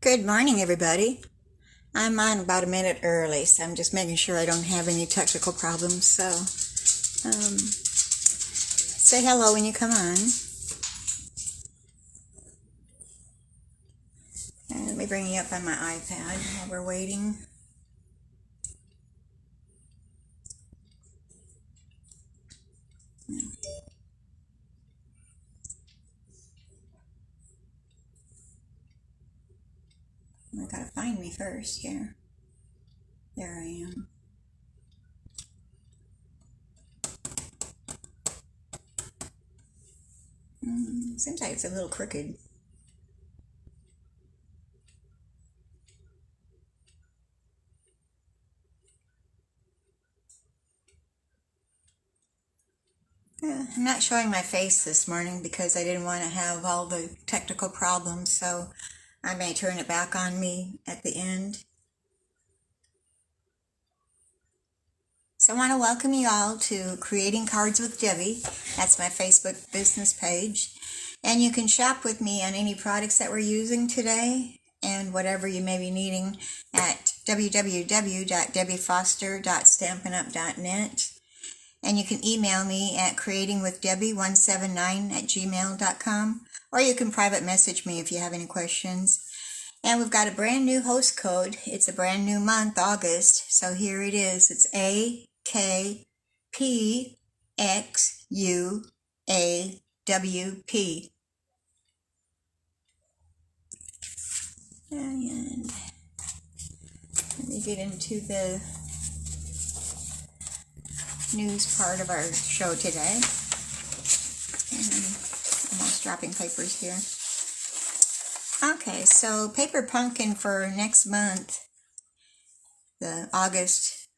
Good morning, everybody. I'm on about a minute early, so I'm just making sure I don't have any technical problems. So, say hello when you come on. And let me bring you up on my iPad while we're waiting. I gotta find me first here. There I am. Seems like it's a little crooked. I'm not showing my face this morning because I didn't want to have all the technical problems, so I may turn it back on me at the end. So I want to welcome you all to Creating Cards with Debbie. That's my Facebook business page. And you can shop with me on any products that we're using today and whatever you may be needing at www.debbiefoster.stampinup.net. And you can email me at creatingwithdebbie179@gmail.com, or you can private message me if you have any questions. And we've got a brand new host code. It's a brand new month, August. So here it is. It's AKPXUAWP. And let me get into the news part of our show today. And I'm almost dropping papers here. Okay, so Paper Pumpkin for next month, the August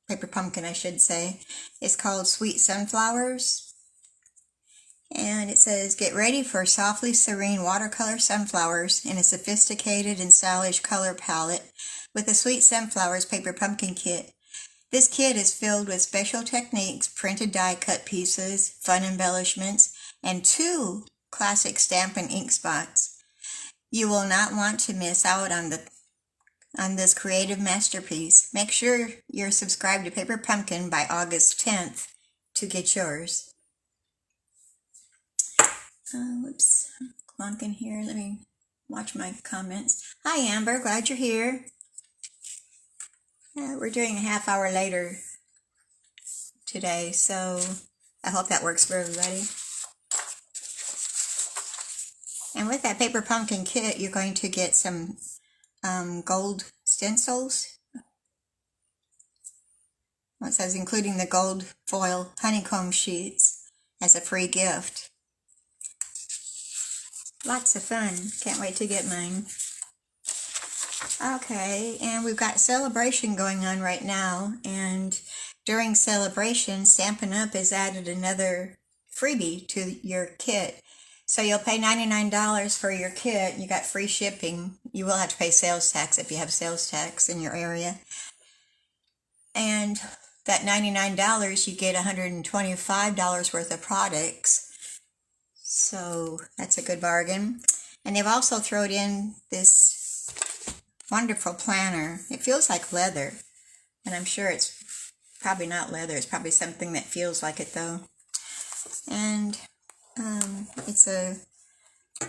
Paper Pumpkin, I should say, is called Sweet Sunflowers. And it says, get ready for softly serene watercolor sunflowers in a sophisticated and stylish color palette with the Sweet Sunflowers Paper Pumpkin Kit. This kit is filled with special techniques, printed die cut pieces, fun embellishments, and 2 classic Stampin' ink spots. You will not want to miss out on this creative masterpiece. Make sure you're subscribed to Paper Pumpkin by August 10th to get yours. Whoops, clunking here. Let me watch my comments. Hi, Amber. Glad you're here. We're doing a half hour later today, so I hope that works for everybody. And with that Paper Pumpkin kit, you're going to get some gold stencils. It says including the gold foil honeycomb sheets as a free gift. Lots of fun. Can't wait to get mine. Okay, and we've got Celebration going on right now, and during Celebration, Stampin' Up! Has added another freebie to your kit. So you'll pay $99 for your kit. You got free shipping. You will have to pay sales tax if you have sales tax in your area. And that $99, you get $125 worth of products. So that's a good bargain. And they've also thrown in this wonderful planner. It feels like leather, and I'm sure it's probably not leather. It's probably something that feels like it though. And it's a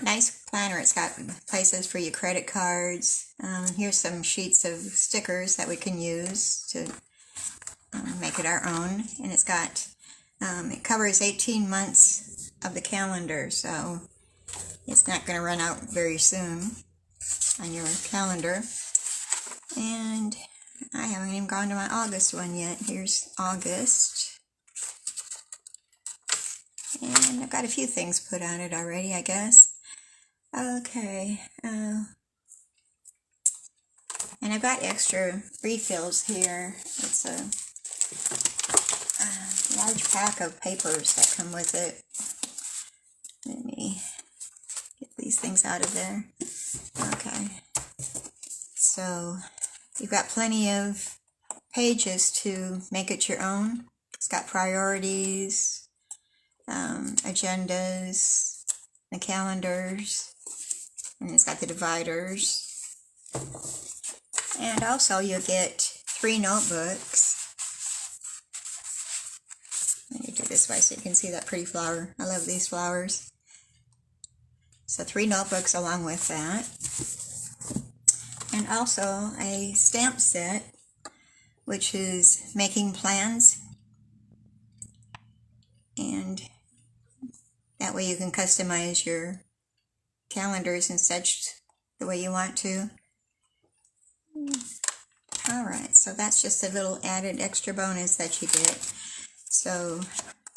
nice planner. It's got places for your credit cards. Here's some sheets of stickers that we can use to make it our own. And it's got, it covers 18 months of the calendar, so it's not going to run out very soon on your calendar. And I haven't even gone to my August one yet. Here's August. And I've got a few things put on it already, I guess. Okay. And I've got extra refills here. It's a large pack of papers that come with it. Let me get these things out of there. Okay. So you've got plenty of pages to make it your own. It's got priorities, agendas, the calendars, and it's got the dividers. And also you'll get 3 notebooks. Let me do this way so you can see that pretty flower. I love these flowers. So 3 notebooks along with that. And also a stamp set, which is making plans. And that way you can customize your calendars and such the way you want to. Alright, so that's just a little added extra bonus that you get. So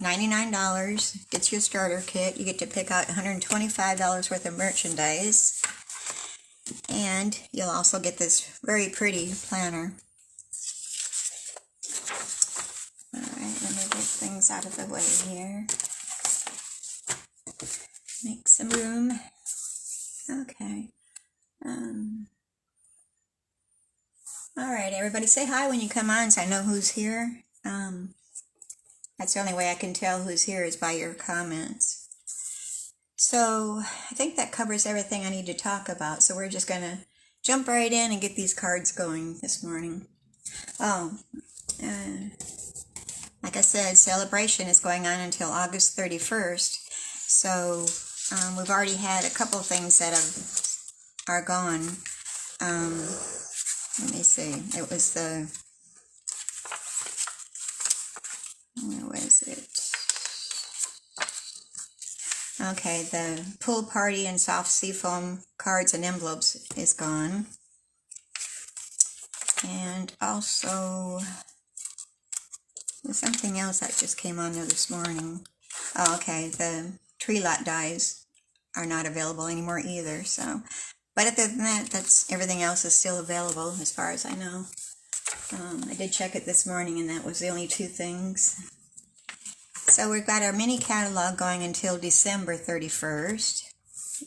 $99 gets you a starter kit. You get to pick out $125 worth of merchandise. And you'll also get this very pretty planner. Alright, let me get things out of the way here. Make some room. Okay. Alright, everybody say hi when you come on so I know who's here. That's the only way I can tell who's here is by your comments. So I think that covers everything I need to talk about. So we're just going to jump right in and get these cards going this morning. Oh, like I said, celebration is going on until August 31st. So we've already had a couple things that are gone. Let me see. It was the... Where was it? Okay, the pool party and soft seafoam cards and envelopes is gone. And also, there's something else that just came on there this morning. Oh, okay, the tree lot dies are not available anymore either. So, but other than that, that's everything else is still available as far as I know. I did check it this morning, and that was the only 2 things. So we've got our mini catalog going until December 31st.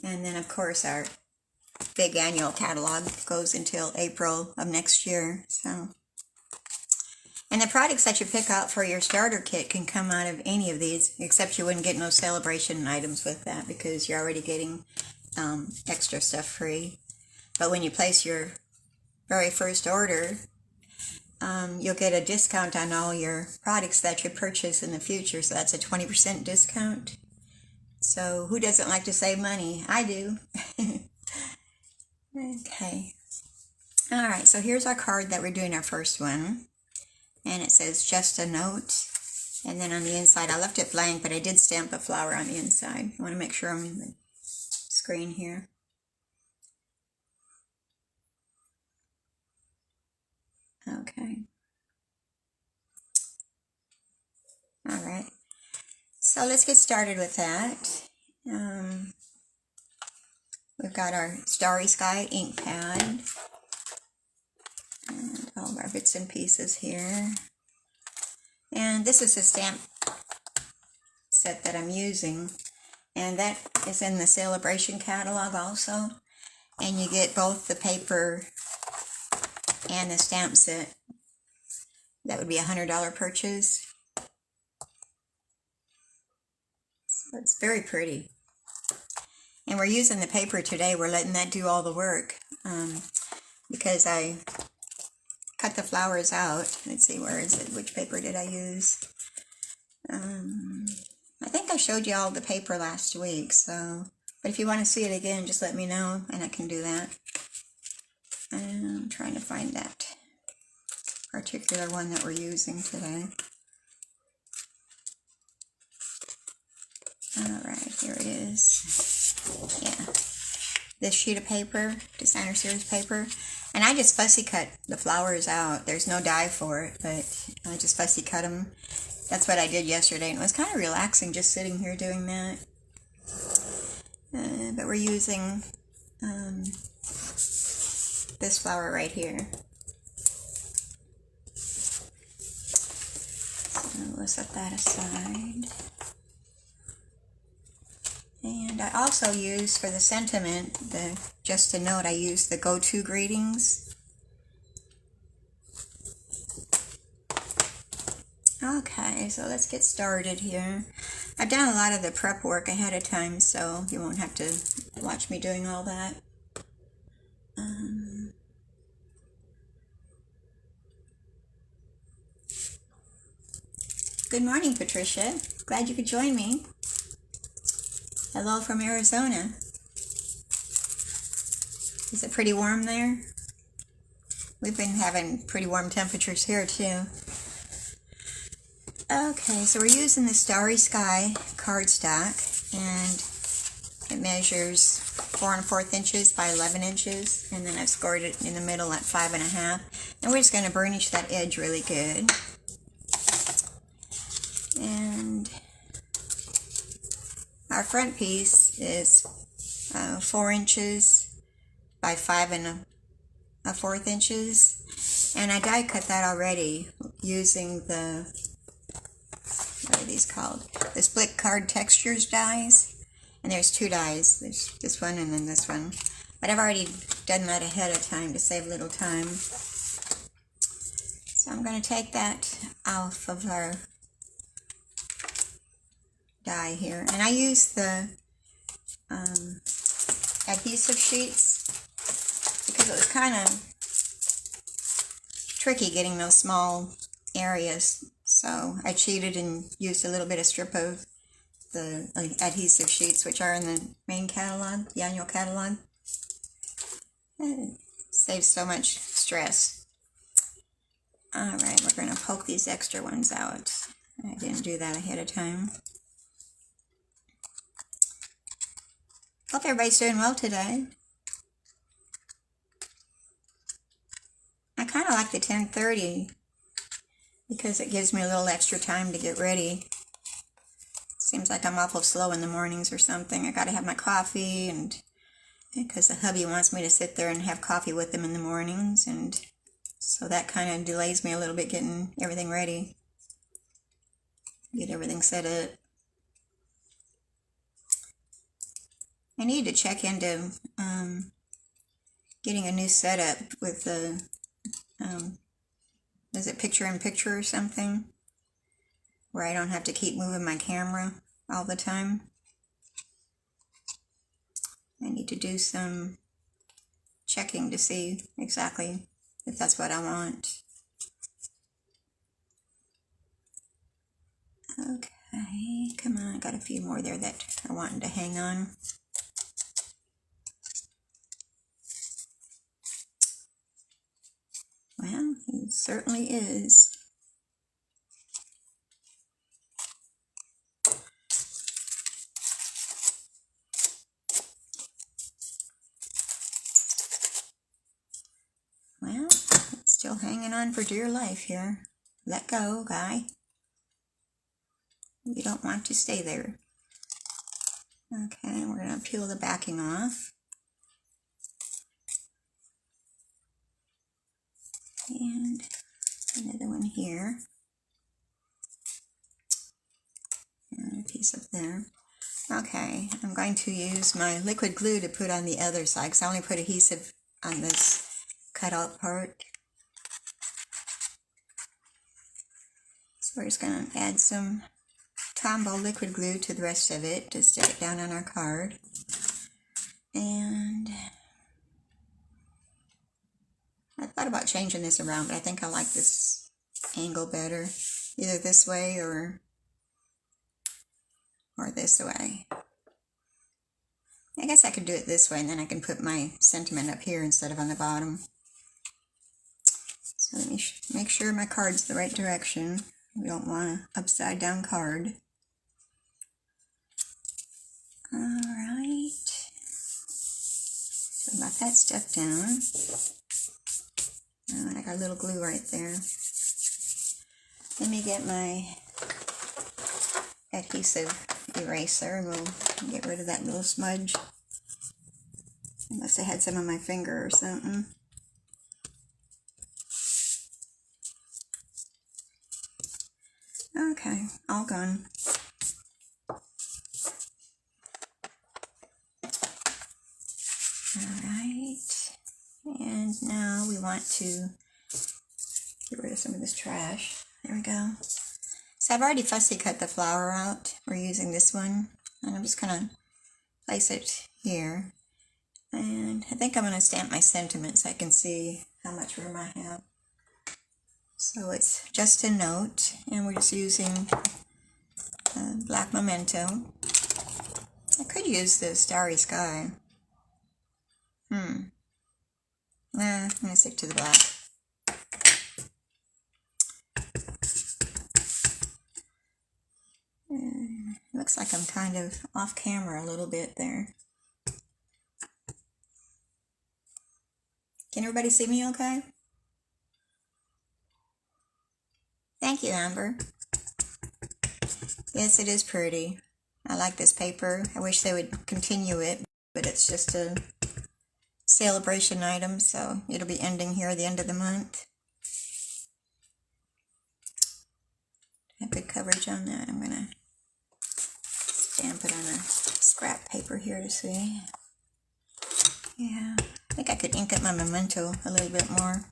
And then, of course, our big annual catalog goes until April of next year. So, and the products that you pick out for your starter kit can come out of any of these, except you wouldn't get no celebration items with that because you're already getting extra stuff free. But when you place your very first order, you'll get a discount on all your products that you purchase in the future. So that's a 20% discount. So who doesn't like to save money? I do. Okay. Alright, so here's our card that we're doing our first one. And it says just a note. And then on the inside, I left it blank, but I did stamp a flower on the inside. I want to make sure I'm in the screen here. Okay. Alright. So let's get started with that. We've got our Starry Sky ink pad. And all of our bits and pieces here. And this is a stamp set that I'm using. And that is in the Celebration catalog also. And you get both the paper and the stamp set. That would be a $100 purchase. So it's very pretty. And we're using the paper today. We're letting that do all the work. Because I cut the flowers out. Let's see, where is it? Which paper did I use? I think I showed you all the paper last week. So, but if you want to see it again, just let me know and I can do that. I'm trying to find that particular one that we're using today. Alright, here it is. Yeah. This sheet of paper, designer series paper. And I just fussy cut the flowers out. There's no dye for it, but I just fussy cut them. That's what I did yesterday, and it was kind of relaxing just sitting here doing that. But we're using this flower right here. So we'll set that aside. And I also use, for the sentiment, just a note, I use the go-to greetings. Okay, so let's get started here. I've done a lot of the prep work ahead of time, so you won't have to watch me doing all that. Good morning, Patricia. Glad you could join me. Hello from Arizona. Is it pretty warm there? We've been having pretty warm temperatures here too. Okay, so we're using the Starry Sky cardstock, and it measures 4 1/4 inches by 11 inches, and then I've scored it in the middle at 5 1/2. And we're just going to burnish that edge really good. And our front piece is 4 inches by 5 1/4 inches, and I die cut that already using the, what are these called? The split card textures dies. And there's 2 dies. There's this one and then this one. But I've already done that ahead of time to save a little time. So I'm going to take that off of our die here. And I use the adhesive sheets because it was kind of tricky getting those small areas. So I cheated and used a little bit of strip of the adhesive sheets, which are in the main catalog, the annual catalog. It saves so much stress. Alright, we're going to poke these extra ones out. I didn't do that ahead of time. Hope everybody's doing well today. I kind of like the 10:30 because it gives me a little extra time to get ready. Seems like I'm awful slow in the mornings or something. I gotta have my coffee, and because the hubby wants me to sit there and have coffee with him in the mornings, and so that kind of delays me a little bit getting everything ready. Get everything set up. I need to check into getting a new setup with the, is it picture-in-picture or something? Where I don't have to keep moving my camera all the time. I need to do some checking to see exactly if that's what I want. Okay, come on, I got a few more there that are wanting to hang on. Well, he certainly is. Well, it's still hanging on for dear life here. Let go, guy. You don't want to stay there. Okay, we're going to peel the backing off. And another one here. And a piece up there. Okay, I'm going to use my liquid glue to put on the other side, because I only put adhesive on this cutout part. So we're just going to add some Tombow liquid glue to the rest of it to stick it down on our card. And I thought about changing this around, but I think I like this angle better. Either this way or this way. I guess I could do it this way, and then I can put my sentiment up here instead of on the bottom. So let me make sure my card's the right direction. We don't want an upside down card. Alright. So I got that stuff down. Oh, and I got a little glue right there. Let me get my adhesive eraser and we'll get rid of that little smudge. Unless I had some on my finger or something. Okay, all gone. Alright, and now we want to get rid of some of this trash. There we go. So I've already fussy cut the flower out. We're using this one, and I'm just going to place it here. And I think I'm going to stamp my sentiment so I can see how much room I have. So it's just a note, and we're just using black memento. I could use the Starry Sky. Nah, I'm gonna stick to the black. Looks like I'm kind of off camera a little bit there. Can everybody see me okay? Thank you, Amber. Yes, it is pretty. I like this paper. I wish they would continue it, but it's just a celebration item, so it'll be ending here at the end of the month. Have good coverage on that. I'm going to stamp it on a scrap paper here to see. Yeah, I think I could ink up my memento a little bit more.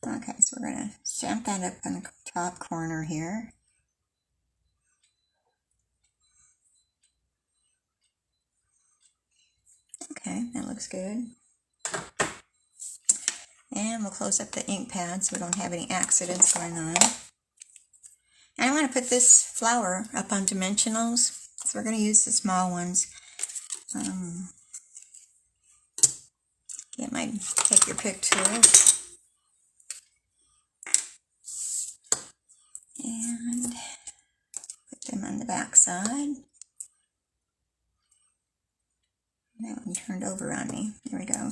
Okay, so we're going to stamp that up on the top corner here. Okay, that looks good. And we'll close up the ink pad so we don't have any accidents going on. And I want to put this flower up on dimensionals, so we're going to use the small ones. Get my take your pick tool. And put them on the back side. That one turned over on me. There we go.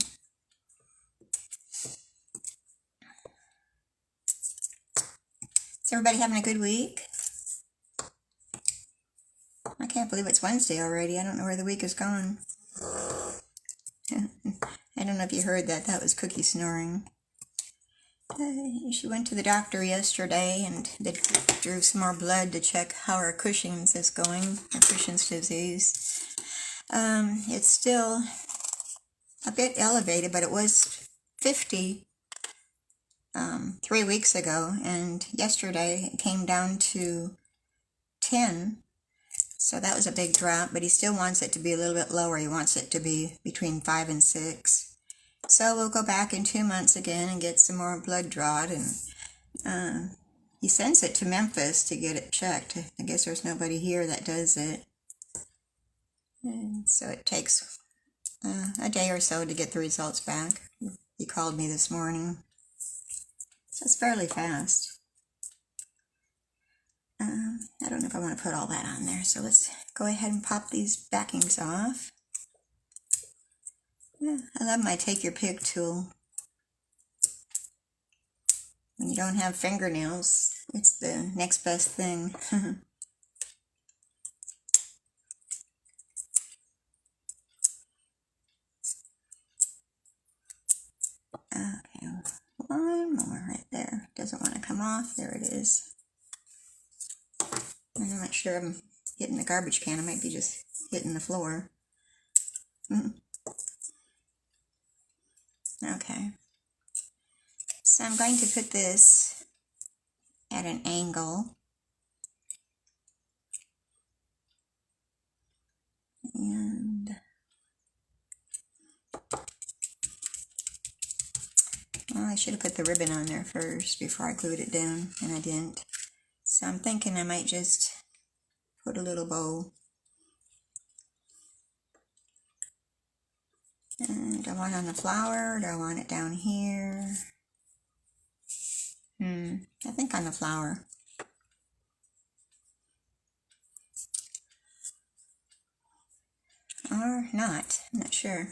Is everybody having a good week? I can't believe it's Wednesday already. I don't know where the week is gone. I don't know if you heard that. That was Cookie snoring. She went to the doctor yesterday and they drew some more blood to check how her Cushing's is going, her Cushing's disease. It's still a bit elevated, but it was 50 3 weeks ago, and yesterday it came down to 10. So that was a big drop, but he still wants it to be a little bit lower. He wants it to be between 5 and 6. So we'll go back in 2 months again and get some more blood drawn, and he sends it to Memphis to get it checked. I guess there's nobody here that does it. And so it takes a day or so to get the results back. He called me this morning. So it's fairly fast. I don't know if I want to put all that on there, so let's go ahead and pop these backings off. Yeah, I love my take your pick tool. When you don't have fingernails, it's the next best thing. Okay, one more right there. Doesn't want to come off. There it is. I'm not sure I'm hitting the garbage can. I might be just hitting the floor. Okay. So I'm going to put this at an angle. And well, I should have put the ribbon on there first before I glued it down, and I didn't. So I'm thinking I might just put a little bow. And do I want it on the flower, or do I want it down here? I think on the flower. Or not, I'm not sure.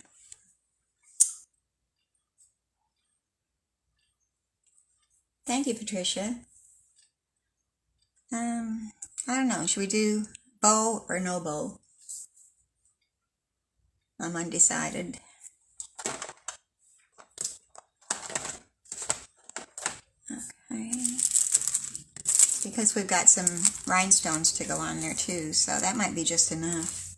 Thank you, Patricia. I don't know, should we do bow or no bow? I'm undecided. Okay. Because we've got some rhinestones to go on there too, so that might be just enough.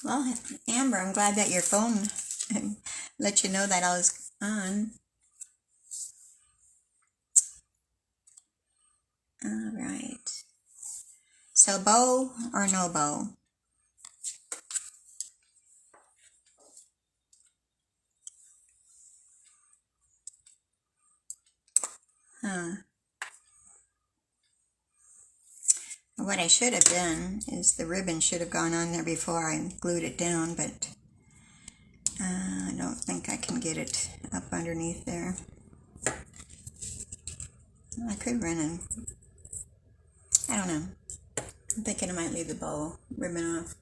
Well, Amber, I'm glad that your phone let you know that I was on. All right. So bow or no bow? What I should have done is the ribbon should have gone on there before I glued it down, but I don't think I can get it up underneath there. I could run I don't know. I'm thinking I might leave the bow ribbon off.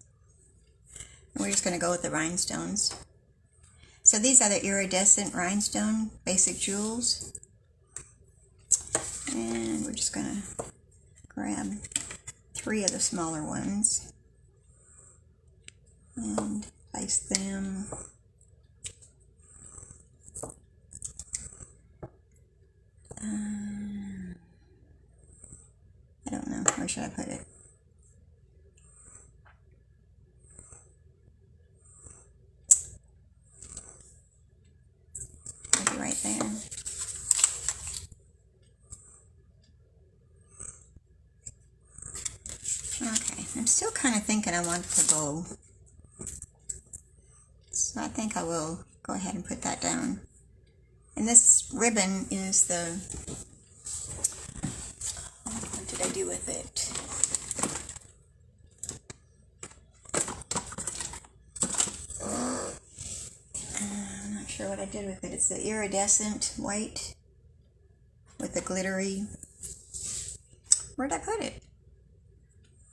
We're just going to go with the rhinestones. So these are the iridescent rhinestone basic jewels. And we're just going to grab 3 of the smaller ones and place them I don't know, where should I put it? Maybe right there. Okay, I'm still kind of thinking I want the bow. So I think I will go ahead and put that down. And this ribbon is the, what did I do with it? I'm not sure what I did with it. It's the iridescent white with the glittery. Where'd I put it?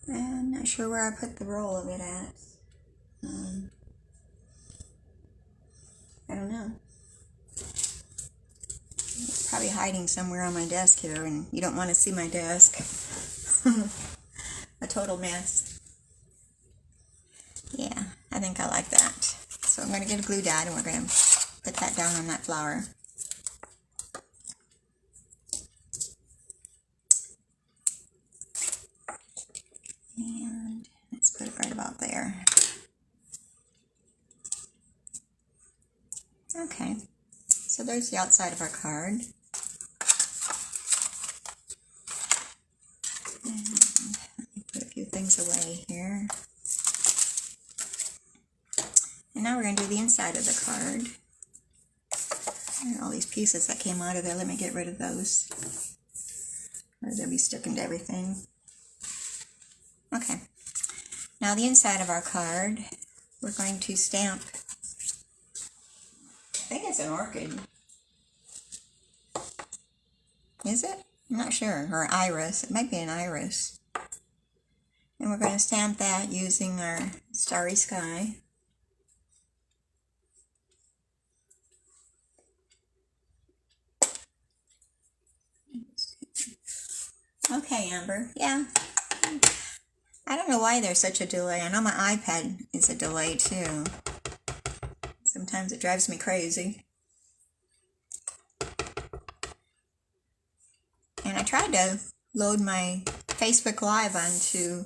I'm not sure where I put the roll of it at. I don't know. It's probably hiding somewhere on my desk here, and you don't want to see my desk. A total mess. Yeah, I think I like that. So I'm going to get a glue dot and we're going to put that down on that flower. And let's put it right about there. Okay, so there's the outside of our card. And let me put a few things away here. And now we're going to do the inside of the card. And all these pieces that came out of there, let me get rid of those, or they'll be sticking to everything. Okay, now the inside of our card, we're going to stamp, I think it's an orchid. Is it? I'm not sure. Or iris. It might be an iris. And we're going to stamp that using our Starry Sky. Okay, Amber. Yeah. I don't know why there's such a delay. I know my iPad is a delay too. Sometimes it drives me crazy. And I tried to load my Facebook Live onto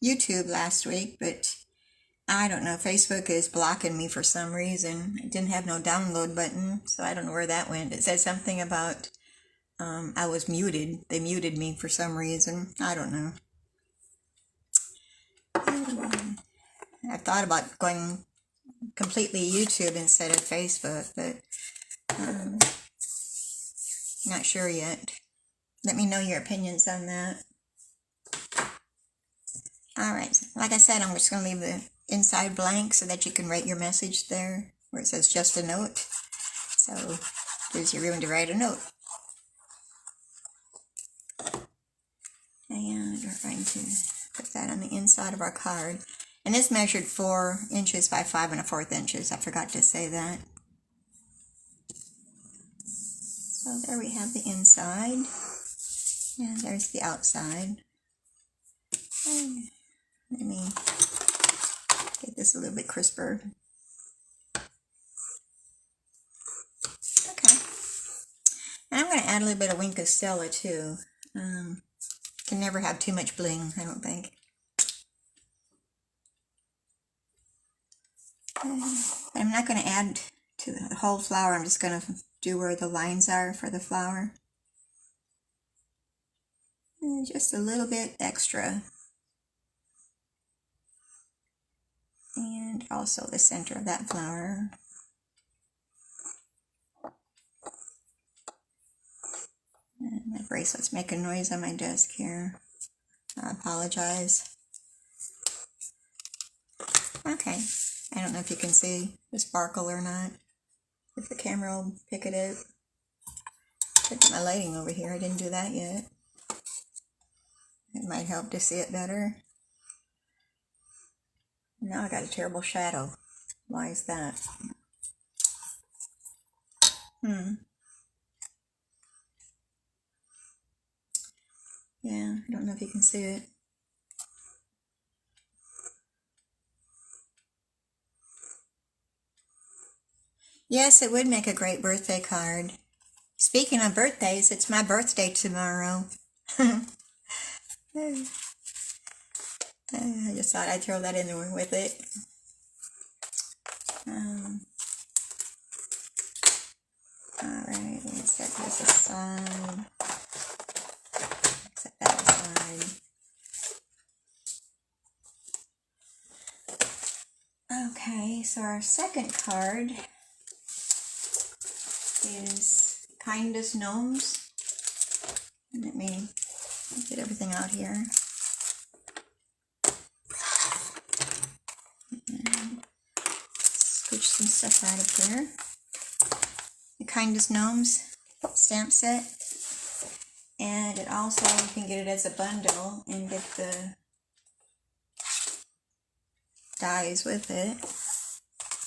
YouTube last week, but I don't know. Facebook is blocking me for some reason. I didn't have no download button, so I don't know where that went. It said something about I was muted. They muted me for some reason. I don't know. I've thought about going completely YouTube instead of Facebook, but not sure yet. Let me know your opinions on that. Alright, like I said, I'm just going to leave the inside blank so that you can write your message there where it says just a note. So, gives you room to write a note. And we're going to put that on the inside of our card. And this measured 4 inches by 5 1/4 inches. I forgot to say that. So there we have the inside. And there's the outside. And let me get this a little bit crisper. Okay. And I'm going to add a little bit of Wink of Stella too. Can never have too much bling, I don't think. I'm not going to add to the whole flower. I'm just going to do where the lines are for the flower. And just a little bit extra. and also the center of that flower. And my bracelet's making noise on my desk here. I apologize. Okay, I don't know if you can see the sparkle or not, if the camera will pick it up. Put my lighting over here, I didn't do that yet. It might help to see it better. Now I got a terrible shadow. Why is that? Yeah, I don't know if you can see it. Yes, it would make a great birthday card. Speaking of birthdays, it's my birthday tomorrow. I just thought I'd throw that in there with it. Alright, let's set this aside. Set that aside. Okay, so our second card is Kindest Gnomes. Let me get everything out here. And scooch some stuff out of here. The Kindest Gnomes stamp set. And it also, you can get it as a bundle and get the dies with it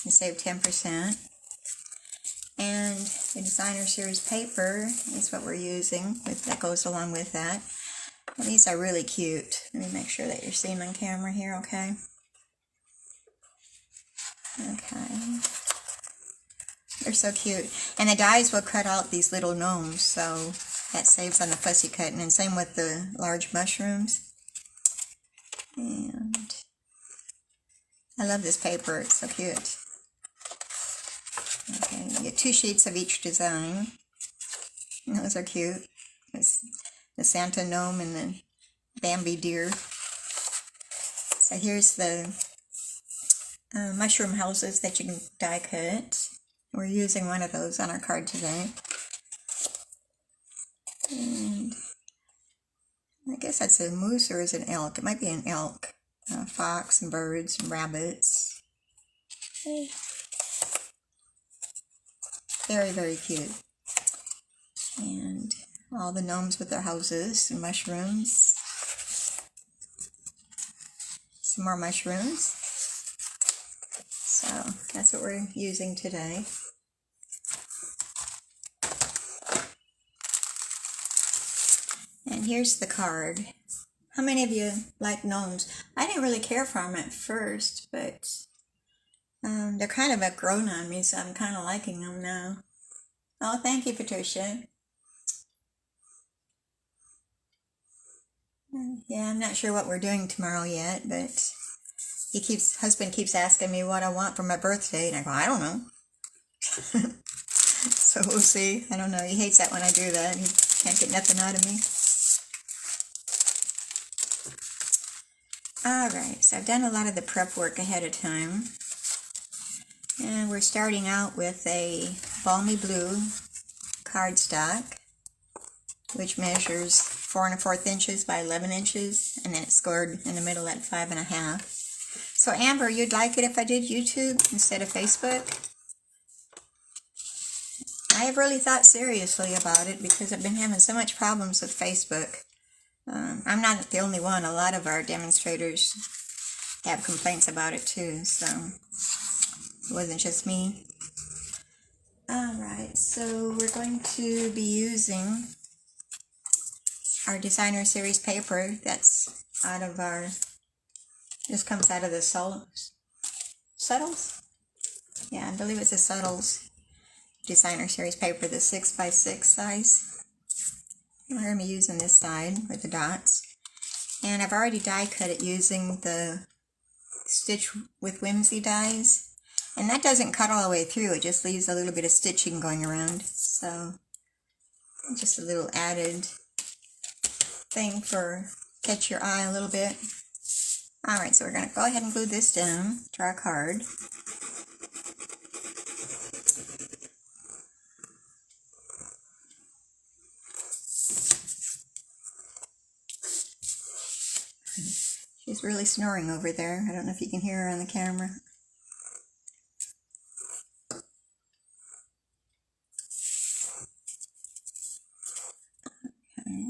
and save 10%. And the designer series paper is what we're using that goes along with that. And these are really cute. Let me make sure that you're seeing on camera here, okay? Okay. They're so cute. And the dies will cut out these little gnomes, so that saves on the fussy cutting. And same with the large mushrooms. And I love this paper, it's so cute. Okay, you get 2 sheets of each design. And those are cute. It's the Santa gnome and the Bambi deer. So here's the mushroom houses that you can die cut. We're using one of those on our card today. And I guess that's a moose or is it an elk? It might be an elk. Fox and birds and rabbits. Very, very cute. And all the gnomes with their houses and mushrooms. Some more mushrooms. So that's what we're using today. And here's the card. How many of you like gnomes? I didn't really care for them at first, but they're kind of outgrown on me, so I'm kind of liking them now. Oh, thank you, Patricia. Yeah, I'm not sure what we're doing tomorrow yet, but husband keeps asking me what I want for my birthday, and I go, I don't know. So we'll see. I don't know. He hates that when I do that. He can't get nothing out of me. Alright, so I've done a lot of the prep work ahead of time. And we're starting out with a balmy blue cardstock, which measures 4 1/4 inches by 11 inches, and then it's scored in the middle at 5 1/2. So Amber, you'd like it if I did YouTube instead of Facebook? I have really thought seriously about it because I've been having so much problems with Facebook. I'm not the only one. A lot of our demonstrators have complaints about it too, so it wasn't just me. Alright, so we're going to be using our designer series paper that's out of our, this comes out of the Subtles? Yeah, I believe it's a Subtles designer series paper, the 6x6 size. We're going to be using this side with the dots. And I've already die cut it using the Stitch with Whimsy dies. And that doesn't cut all the way through, it just leaves a little bit of stitching going around. So, just a little added thing for catch your eye a little bit. Alright, so we're going to go ahead and glue this down to our card. She's really snoring over there. I don't know if you can hear her on the camera. Okay.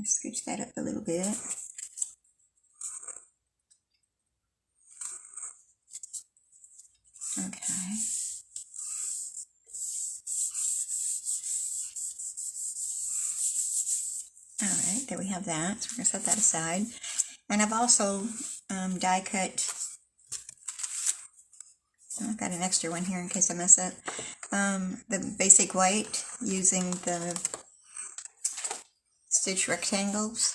Scooch that up a little bit. Okay. Alright, there we have that. So we're going to set that aside. And I've also die cut, I've got an extra one here in case I mess up, the basic white using the stitch rectangles.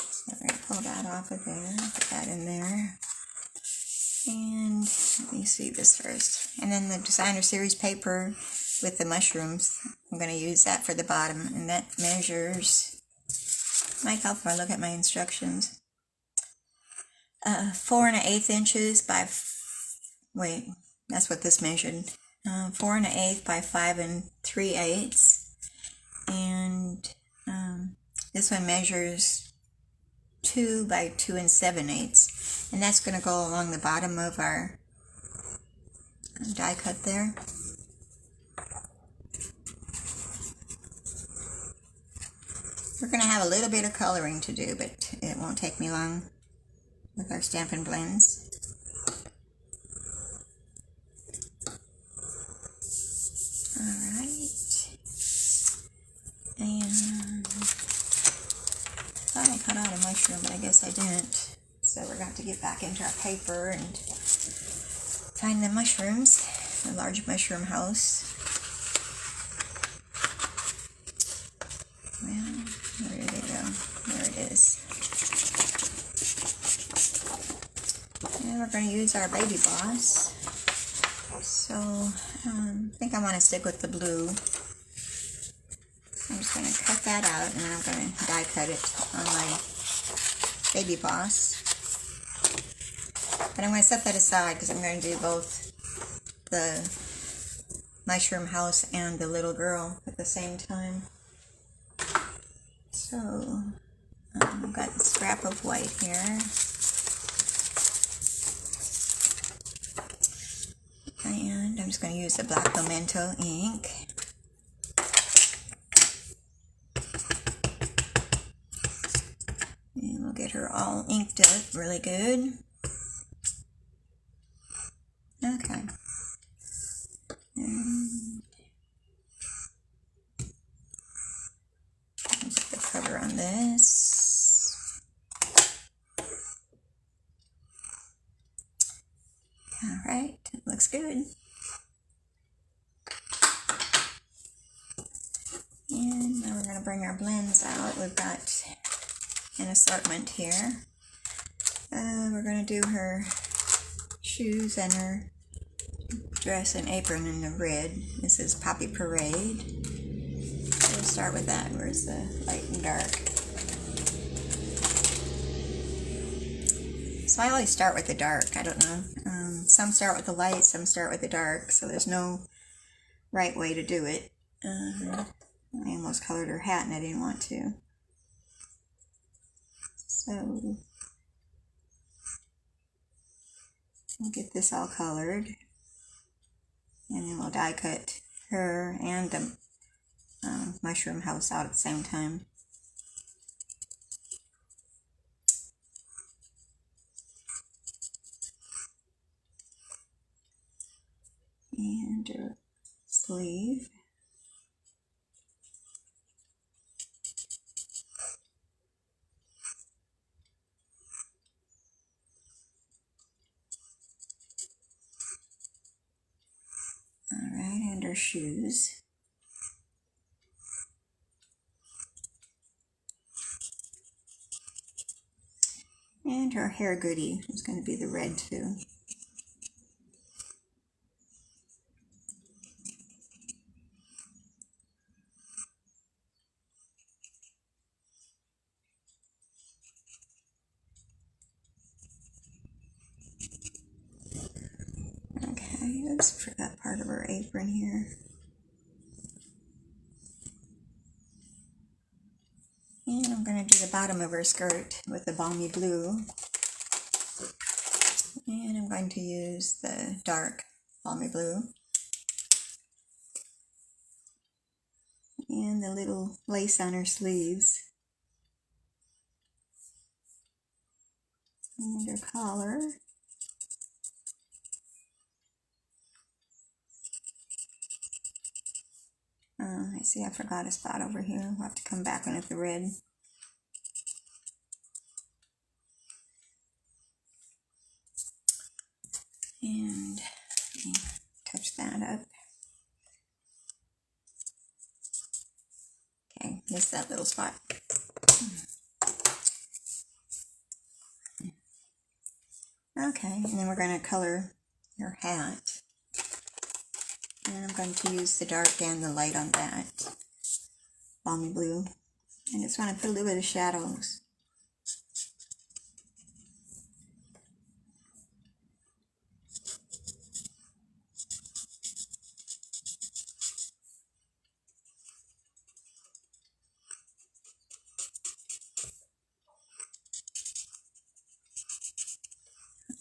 So we're going to pull that off of there, put that in there. And let me see this first. And then the designer series paper with the mushrooms, I'm going to use that for the bottom, and that measures, might help if I look at my instructions, 4 1/8 inches by, wait, that's what this measured, 4 1/8 by 5 3/8, and this one measures 2 by 2 7/8, and that's going to go along the bottom of our die cut there. We're going to have a little bit of coloring to do, but it won't take me long with our Stampin' Blends. Alright. And I thought I cut out a mushroom, but I guess I didn't. So we're going to have to get back into our paper and find the mushrooms, the large mushroom house. Well, where did it go? There it is. And we're going to use our baby boss. So, I think I want to stick with the blue. I'm just going to cut that out, and then I'm going to die cut it on my baby boss. But I'm going to set that aside because I'm going to do both the mushroom house and the little girl at the same time. So, I've got the scrap of white here. And I'm just going to use the black pimento ink. And we'll get her all inked up really good. Okay. And put the cover on this. Alright, it looks good. And now we're going to bring our blends out. We've got an assortment here. We're going to do her shoes and her dress and apron in the red. This is Poppy Parade. So we'll start with that. Where's the light and dark? So I always start with the dark. I don't know. Some start with the light, some start with the dark. So there's no right way to do it. I almost colored her hat and I didn't want to. So we'll get this all colored. And then we'll die cut her and the mushroom house out at the same time. And her sleeve. Alright, and her shoes. And her hair goodie is going to be the red too. Oops, forgot part of her apron here. And I'm going to do the bottom of her skirt with the balmy blue. And I'm going to use the dark balmy blue. And the little lace on her sleeves. And her collar. I see I forgot a spot over here. We'll have to come back on with the red. And touch that up. Okay, missed that little spot. Okay, and then we're going to color your hat. And I'm going to use the dark and the light on that. Balmy blue. I just want to put a little bit of shadows.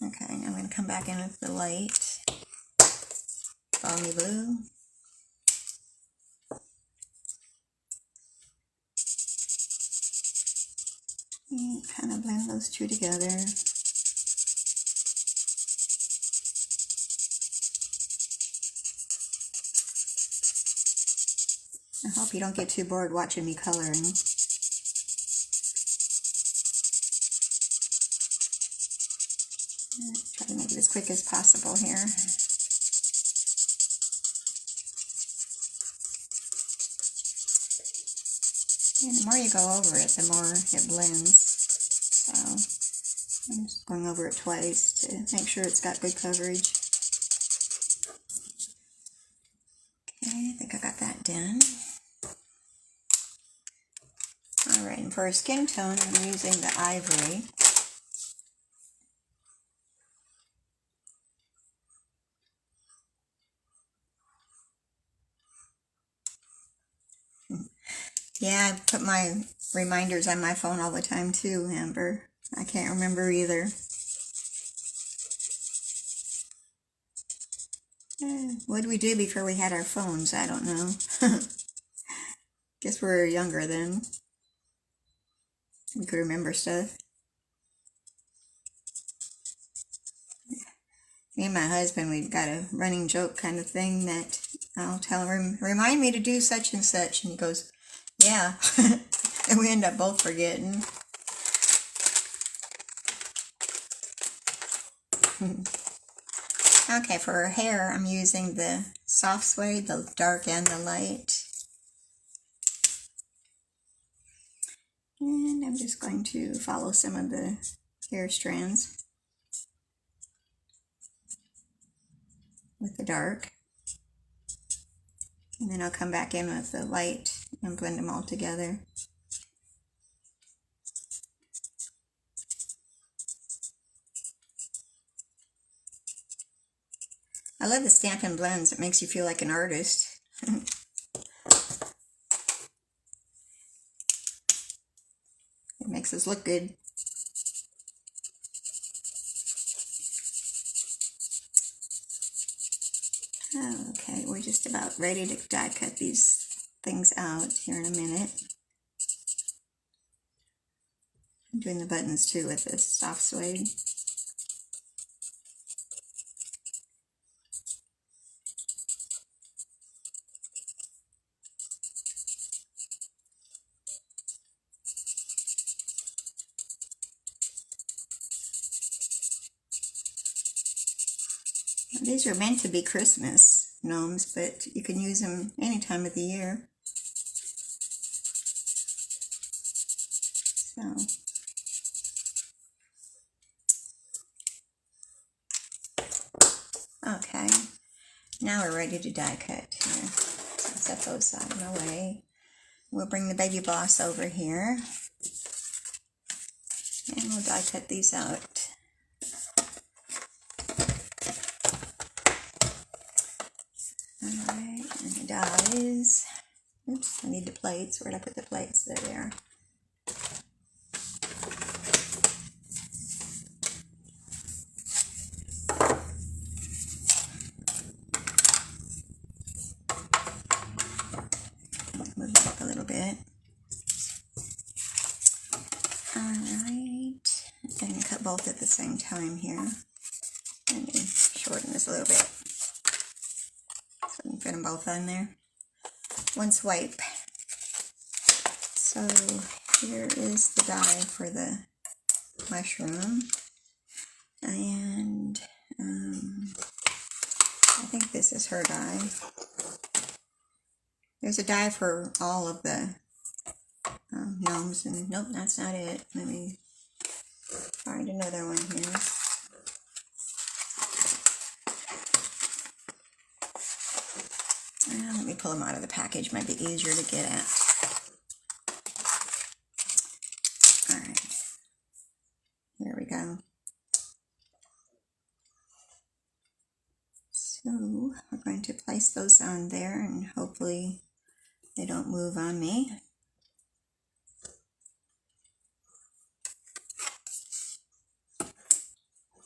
Okay, now I'm going to come back in with the light. Balmy blue. And kind of blend those two together. I hope you don't get too bored watching me coloring. Try to make it as quick as possible here. And the more you go over it, the more it blends. So I'm just going over it twice to make sure it's got good coverage. Okay, I think I got that done. Alright, and for a skin tone, I'm using the ivory. Yeah, I put my reminders on my phone all the time too, Amber. I can't remember either. What did we do before we had our phones? I don't know. Guess we were younger then. We could remember stuff. Me and my husband, we've got a running joke kind of thing that I'll tell him, remind me to do such and such. And he goes, yeah. And we end up both forgetting. Okay, for her hair, I'm using the soft suede, the dark and the light. And I'm just going to follow some of the hair strands with the dark. And then I'll come back in with the light and blend them all together. I love the Stampin' Blends. It makes you feel like an artist. It makes us look good. Okay, we're just about ready to die cut these things out here in a minute. I'm doing the buttons too with this soft suede. These are meant to be Christmas gnomes, but you can use them any time of the year. So, okay, now we're ready to die cut here. So set those out of the way. We'll bring the baby boss over here, and we'll die cut these out. dies. Oops, I need the plates. Where'd I put the plates? There they are. Move it up a little bit. Alright. I'm going to cut both at the same time here. Let me shorten this a little bit so I can fit them both on there. One swipe. So here is the die for the mushroom. And I think this is her die. There's a die for all of the gnomes, and nope, that's not it. Let me find another one here. Let me pull them out of the package, might be easier to get at. Alright, here we go. So we're going to place those on there, and hopefully they don't move on me.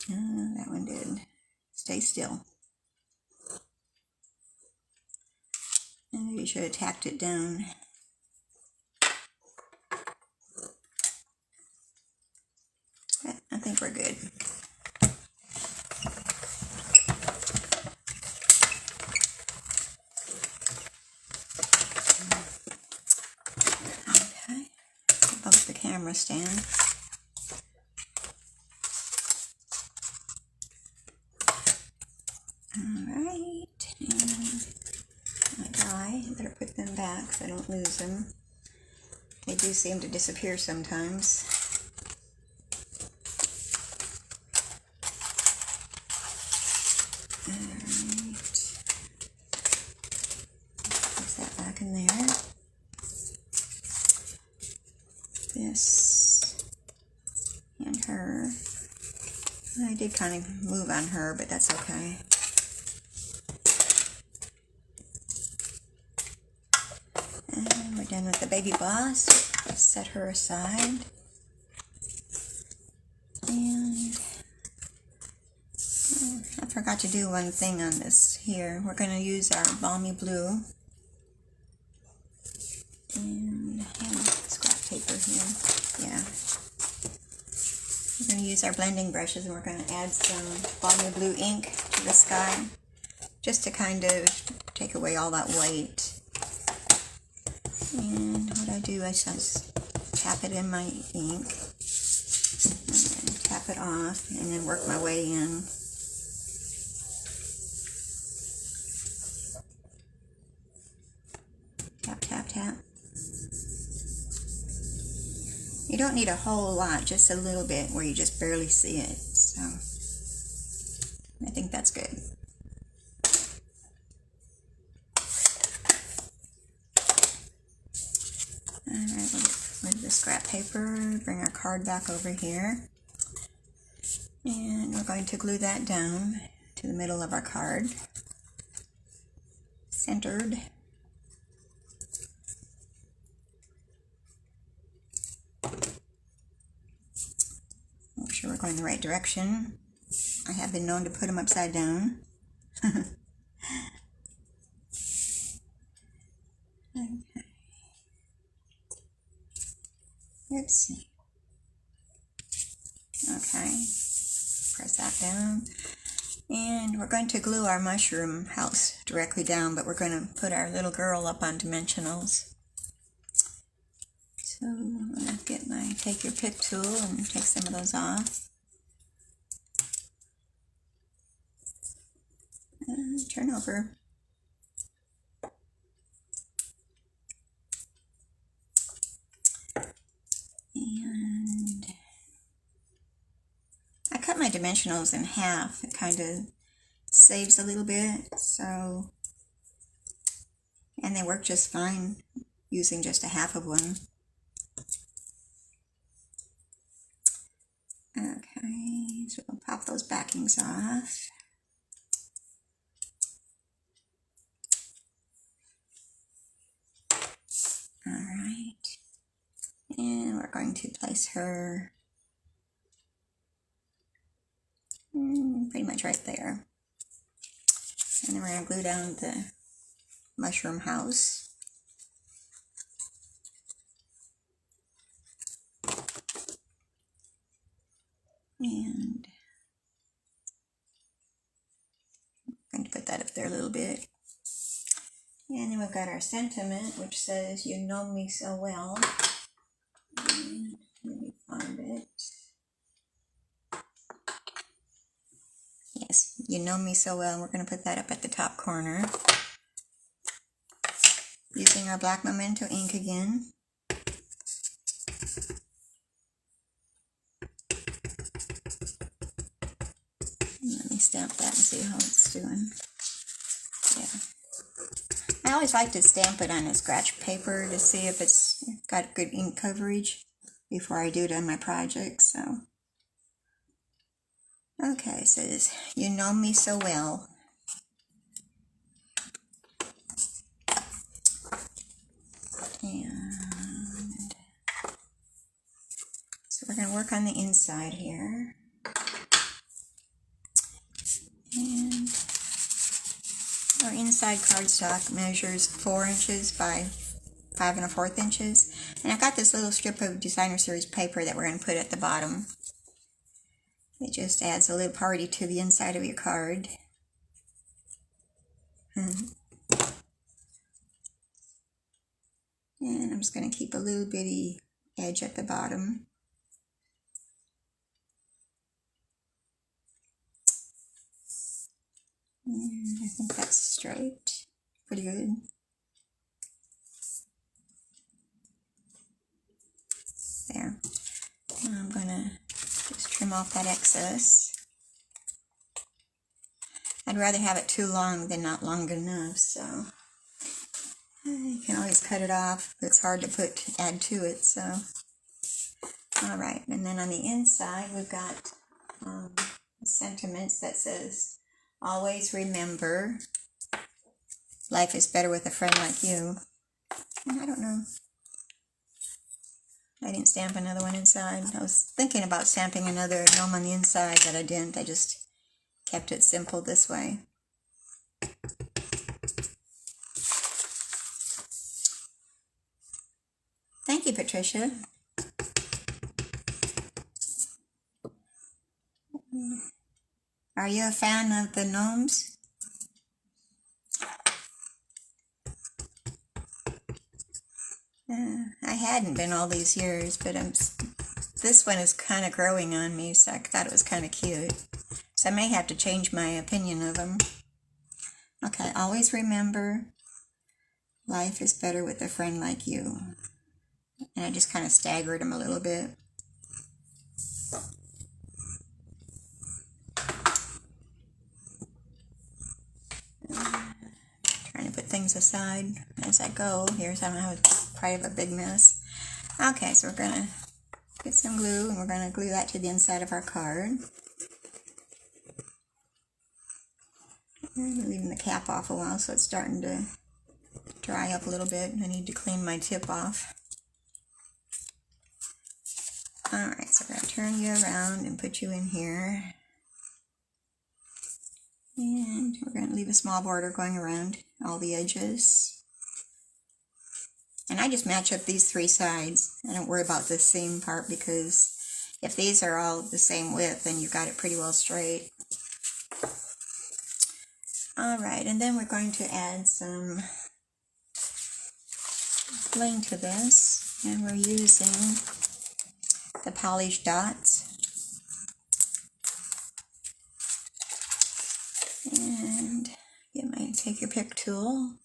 That one did. Stay still. And maybe you should have tacked it down. I think we're good. Okay, above the camera stand. Alright, and my die, I better put them back so I don't lose them. They do seem to disappear sometimes. Alright, place that back in there. This and her. I did kind of move on her, but that's okay. And we're done with the baby boss. Set her aside. And I forgot to do one thing on this here. We're going to use our balmy blue. And I have scrap paper here. Yeah. We're going to use our blending brushes, and we're going to add some balmy blue ink to the sky, just to kind of take away all that white. And what I do is just tap it in my ink, and then tap it off, and then work my way in. Tap, tap, tap. You don't need a whole lot, just a little bit where you just barely see it. So I think that's good. Alright, we'll move the scrap paper, bring our card back over here. And we're going to glue that down to the middle of our card. Centered. Make sure we're going the right direction. I have been known to put them upside down. Okay. Let's see. Okay. Press that down. And we're going to glue our mushroom house directly down, but we're going to put our little girl up on dimensionals. So I'm going to get my take your pick tool and take some of those off. And turn over. And I cut my dimensionals in half. It kind of saves a little bit, so, and they work just fine using just a half of one. Okay, so we'll pop those backings off. going to place her pretty much right there. And then we're going to glue down the mushroom house. And I'm going to put that up there a little bit. And then we've got our sentiment, which says, "You know me so well." And let me find it. Yes, "You know me so well." We're going to put that up at the top corner. Using our black memento ink again. Let me stamp that and see how it's doing. Yeah. I always like to stamp it on a scratch paper to see if it's got good ink coverage before I do it on my project. So, okay, it says, "You know me so well." And so we're going to work on the inside here. And our inside cardstock measures 4 inches by 5 1/4 inches. And I've got this little strip of designer series paper that we're going to put at the bottom. It just adds a little party to the inside of your card. And I'm just going to keep a little bitty edge at the bottom. And I think that's straight. Pretty good. There. Now I'm going to just trim off that excess. I'd rather have it too long than not long enough, so you can always cut it off. It's hard to add to it, so. Alright, and then on the inside we've got sentiments that says, "Always remember, life is better with a friend like you." And I don't know. I didn't stamp another one inside. I was thinking about stamping another gnome on the inside, but I didn't. I just kept it simple this way. Thank you, Patricia. Are you a fan of the gnomes? I hadn't been all these years, but this one is kind of growing on me, so I thought it was kind of cute. So I may have to change my opinion of them. Okay, always remember, life is better with a friend like you. And I just kind of staggered them a little bit. Trying to put things aside as I go. Here's how I have quite a big mess. Okay, so we're going to get some glue, and we're going to glue that to the inside of our card. I'm leaving the cap off a while, so it's starting to dry up a little bit. I need to clean my tip off. Alright, so we're going to turn you around and put you in here. And we're going to leave a small border going around all the edges. And I just match up these 3 sides. I don't worry about the seam part, because if these are all the same width, then you've got it pretty well straight. Alright, and then we're going to add some bling to this. And we're using the polished dots. And get my take your pick tool.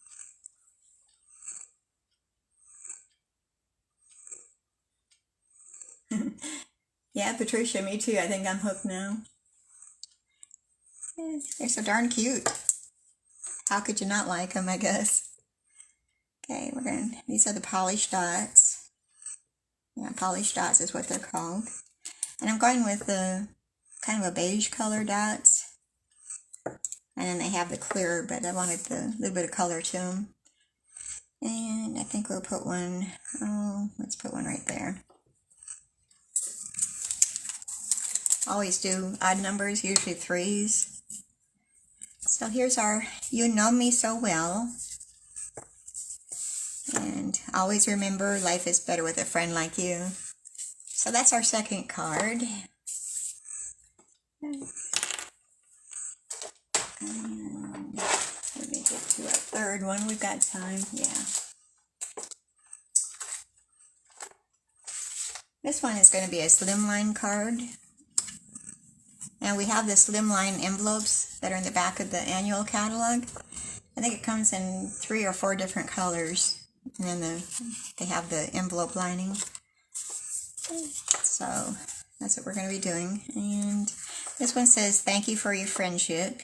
Yeah, Patricia, me too. I think I'm hooked now. They're so darn cute. How could you not like them, I guess? Okay, these are the polished dots. Yeah, polished dots is what they're called. And I'm going with the kind of a beige color dots. And then they have the clear, but I wanted the little bit of color to them. And I think we'll put one, let's put one right there. always do odd numbers, usually 3s. So here's our You Know Me So Well. And always remember, life is better with a friend like you. So that's our second card. And let me get to our third one. We've got time. Yeah. This one is going to be a Slimline card. And we have the Slimline envelopes that are in the back of the annual catalog. I think it comes in 3 or 4 different colors. And then they have the envelope lining. So that's what we're going to be doing. And this one says, thank you for your friendship.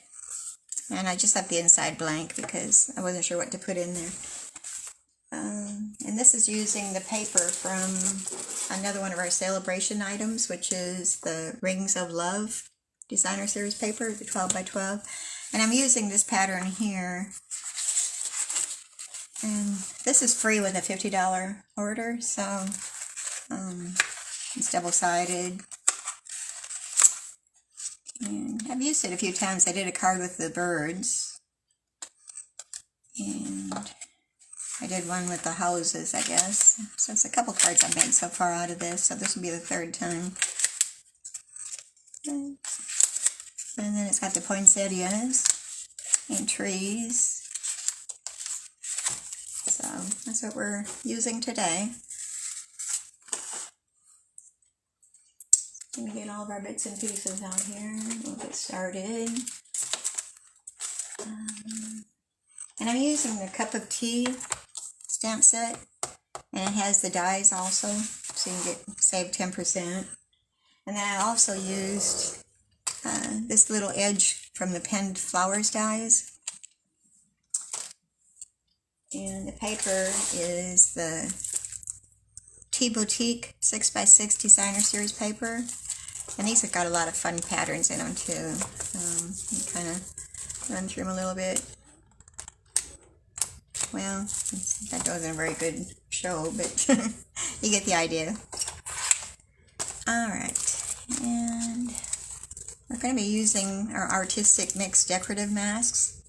And I just left the inside blank because I wasn't sure what to put in there. And this is using the paper from another one of our celebration items, which is the Rings of Love designer series paper, the 12 by 12. And I'm using this pattern here. And this is free with a $50 order, so it's double-sided. And I've used it a few times. I did a card with the birds. And I did one with the houses, I guess. So it's a couple cards I've made so far out of this, so this will be the 3rd time. And then it's got the poinsettias and trees. So that's what we're using today. Let me get all of our bits and pieces out here. We'll get started. And I'm using the Cup of Tea stamp set. And it has the dies also, so you can save 10%. And then I also used this little edge from the Pinned Flowers dies. And the paper is the Tea Boutique 6x6 designer series paper. And these have got a lot of fun patterns in them too. You kind of run through them a little bit. Well, that wasn't a very good show, but you get the idea. Alright, and we're going to be using our Artistic Mix decorative masks.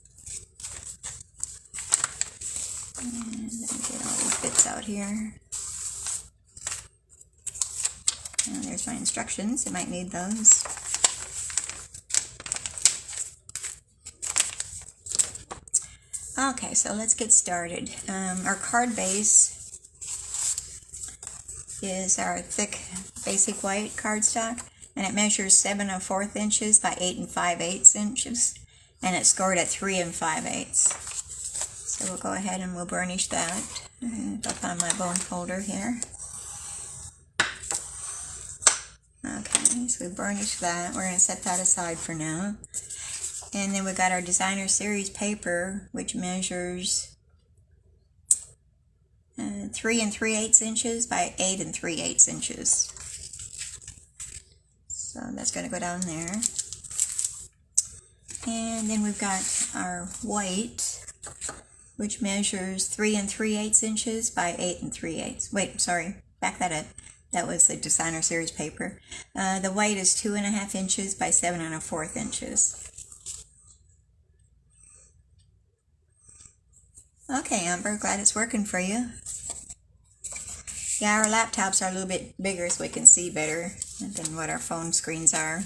And let me get all these bits out here. And there's my instructions. You might need those. Okay, so let's get started. Our card base is our thick basic white cardstock, and it measures 7 1/4 inches by 8 5/8 inches, and it's scored at 3 5/8. So we'll go ahead and we'll burnish that. I'll find my bone folder here. Okay, so we burnished that. We're going to set that aside for now. And then we got our designer series paper, which measures 3 3/8 inches by 8 3/8 inches. So that's going to go down there. And then we've got our white, which measures 3 3/8 inches by 8 3/8. Wait, sorry, back that up. That was the designer series paper. The white is 2 1/2 inches by 7 1/4 inches. Okay, Amber, glad it's working for you. Yeah, our laptops are a little bit bigger so we can see better than what our phone screens are.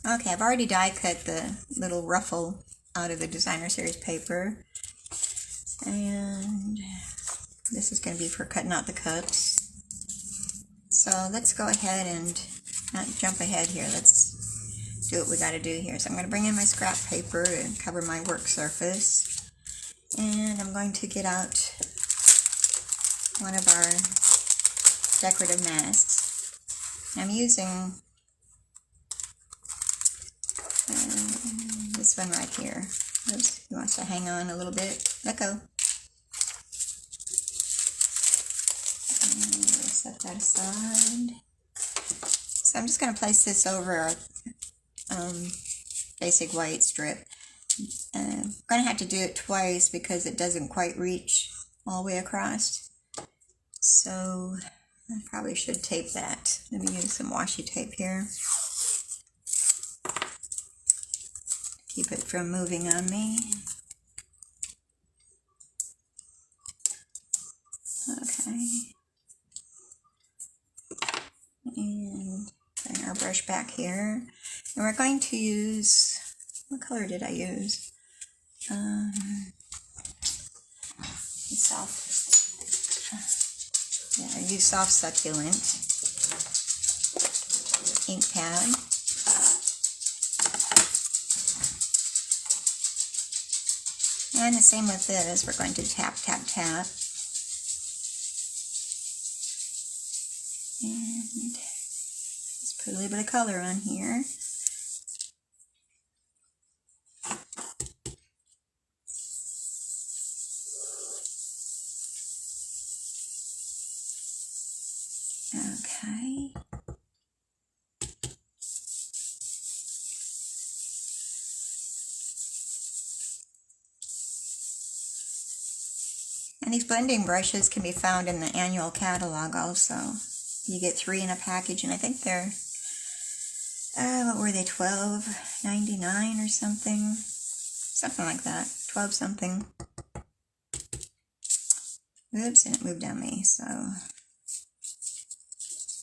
Okay, I've already die cut the little ruffle out of the designer series paper. And this is going to be for cutting out the cups. So let's go ahead and not jump ahead here. Let's do what we got to do here. So I'm going to bring in my scrap paper to cover my work surface. And I'm going to get out one of our decorative masks. I'm using this one right here. Oops, he wants to hang on a little bit. Let go. And set that aside. So I'm just going to place this over our basic white strip. I'm going to have to do it twice because it doesn't quite reach all the way across. So I probably should tape that. Let me use some washi tape here. Keep it from moving on me. Okay. And bring our brush back here. And we're going to use, what color did I use? Soft. Yeah, I use Soft Succulent ink pad. And the same with this, we're going to tap, tap, tap. And let's put a little bit of color on here. Okay. And these blending brushes can be found in the annual catalog also. You get 3 in a package, and I think they're, what were they, $12.99 or something? Something like that, 12 something. Oops, and it moved on me, so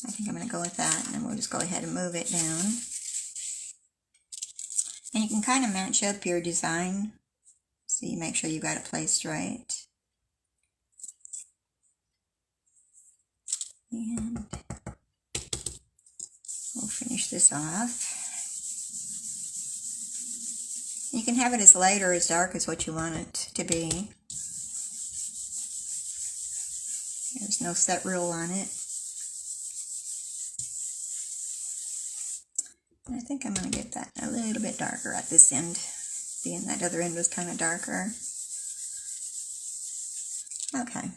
I think I'm going to go with that, and then we'll just go ahead and move it down. And you can kind of match up your design, so you make sure you got it placed right. And we'll finish this off. You can have it as light or as dark as what you want it to be. There's no set rule on it. I think I'm going to get that a little bit darker at this end, being that other end was kind of darker. Okay.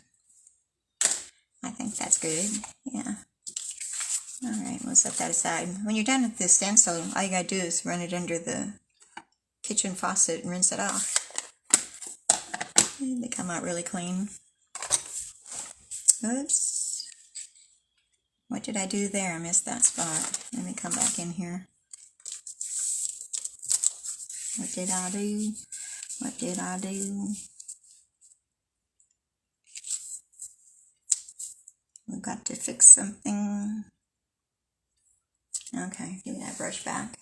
I think that's good. Yeah. Alright, we'll set that aside. When you're done with this stencil, all you gotta do is run it under the kitchen faucet and rinse it off. And they come out really clean. Oops. What did I do there? I missed that spot. Let me come back in here. What did I do? What did I do? We've got to fix something. Okay, give me that brush back.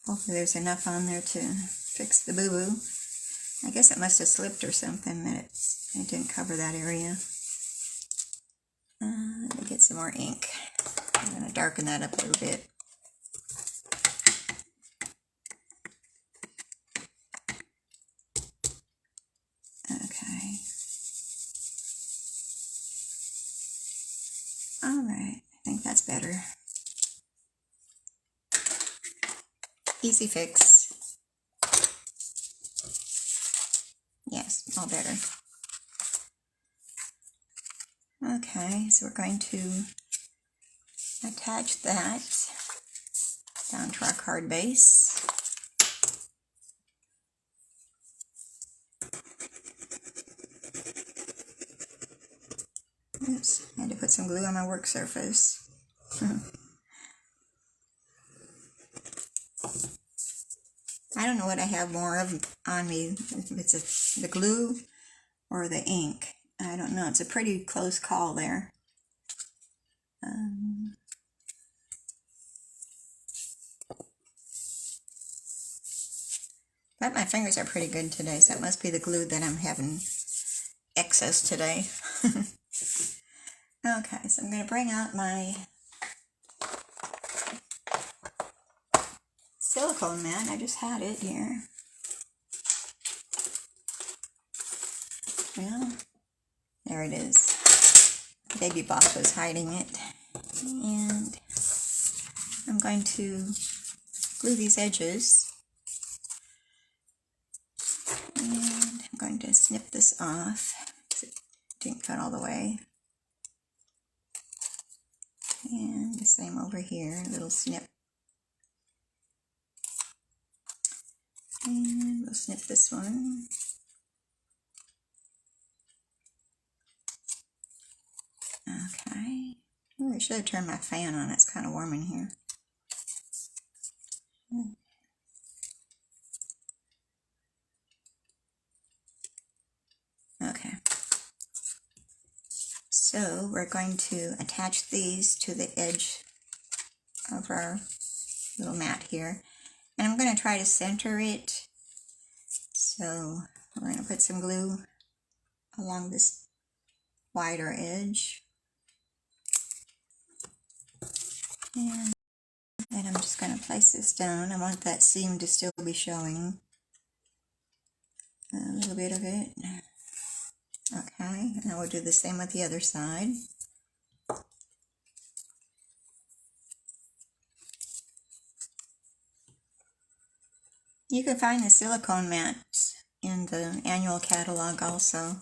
Hopefully there's enough on there to fix the boo-boo. I guess it must have slipped or something that it didn't cover that area. Let me get some more ink. I'm going to darken that up a little bit. Okay. Alright, I think that's better. Easy fix. Yes, all better. Okay, so we're going to attach that down to our card base. Oops, I had to put some glue on my work surface. I don't know what I have more of on me, if it's the glue or the ink. I don't know, it's a pretty close call there. But my fingers are pretty good today, so it must be the glue that I'm having excess today. Okay, so I'm going to bring out my silicone mat. I just had it here. Well, there it is. Baby Boss was hiding it. And I'm going to glue these edges. And I'm going to snip this off because it didn't cut all the way. And the same over here, a little snip. And we'll snip this one. Okay. I should have turned my fan on. It's kind of warm in here. Okay. So we're going to attach these to the edge of our little mat here. And I'm going to try to center it. So we're going to put some glue along this wider edge. And then I'm just going to place this down. I want that seam to still be showing a little bit of it. Okay, and I will do the same with the other side. You can find the silicone mats in the annual catalog also.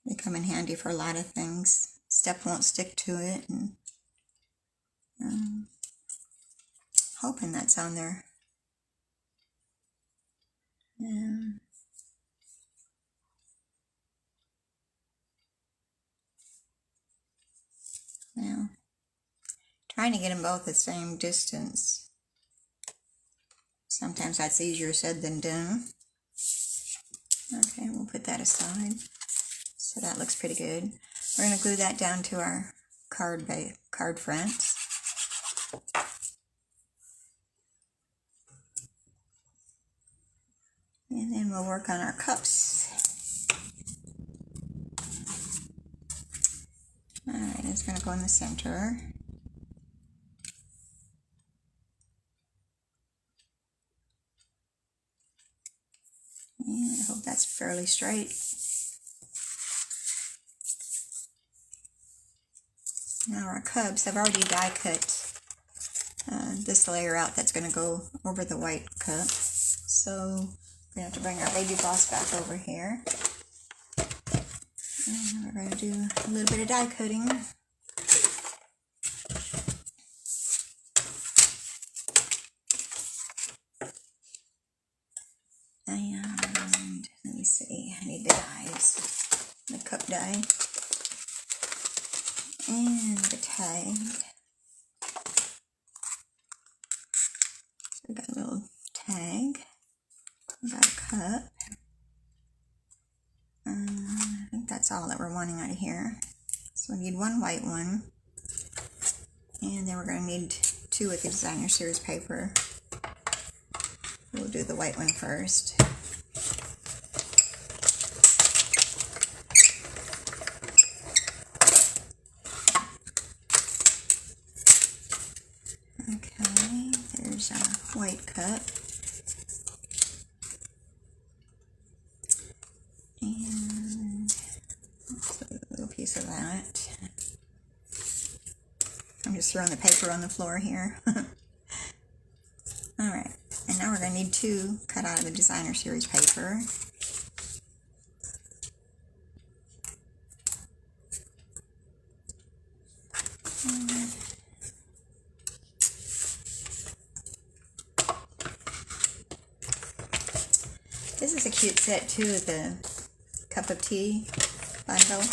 They come in handy for a lot of things. Step won't stick to it, and hoping that's on there. Now, trying to get them both the same distance. Sometimes that's easier said than done. Okay, we'll put that aside. So that looks pretty good. We're going to glue that down to our card fronts. And then we'll work on our cups. Alright, it's going to go in the center. And I hope that's fairly straight. Now our cups, I've already die cut this layer out that's going to go over the white cup. So we're going to have to bring our baby boss back over here. And we're going to do a little bit of die cutting. And let me see, I need the dies. The cup die. And the tag. So we got a little tag. We got a cup. I think that's all that we're wanting out of here. So we need one white one. And then we're going to need two with the designer series paper. We'll do the white one first. Okay, there's our white cup. And a little piece of that. I'm just throwing the paper on the floor here. Alright, and now we're going to need two cut out of the designer series paper. This is a cute set too, the cup of tea bundle.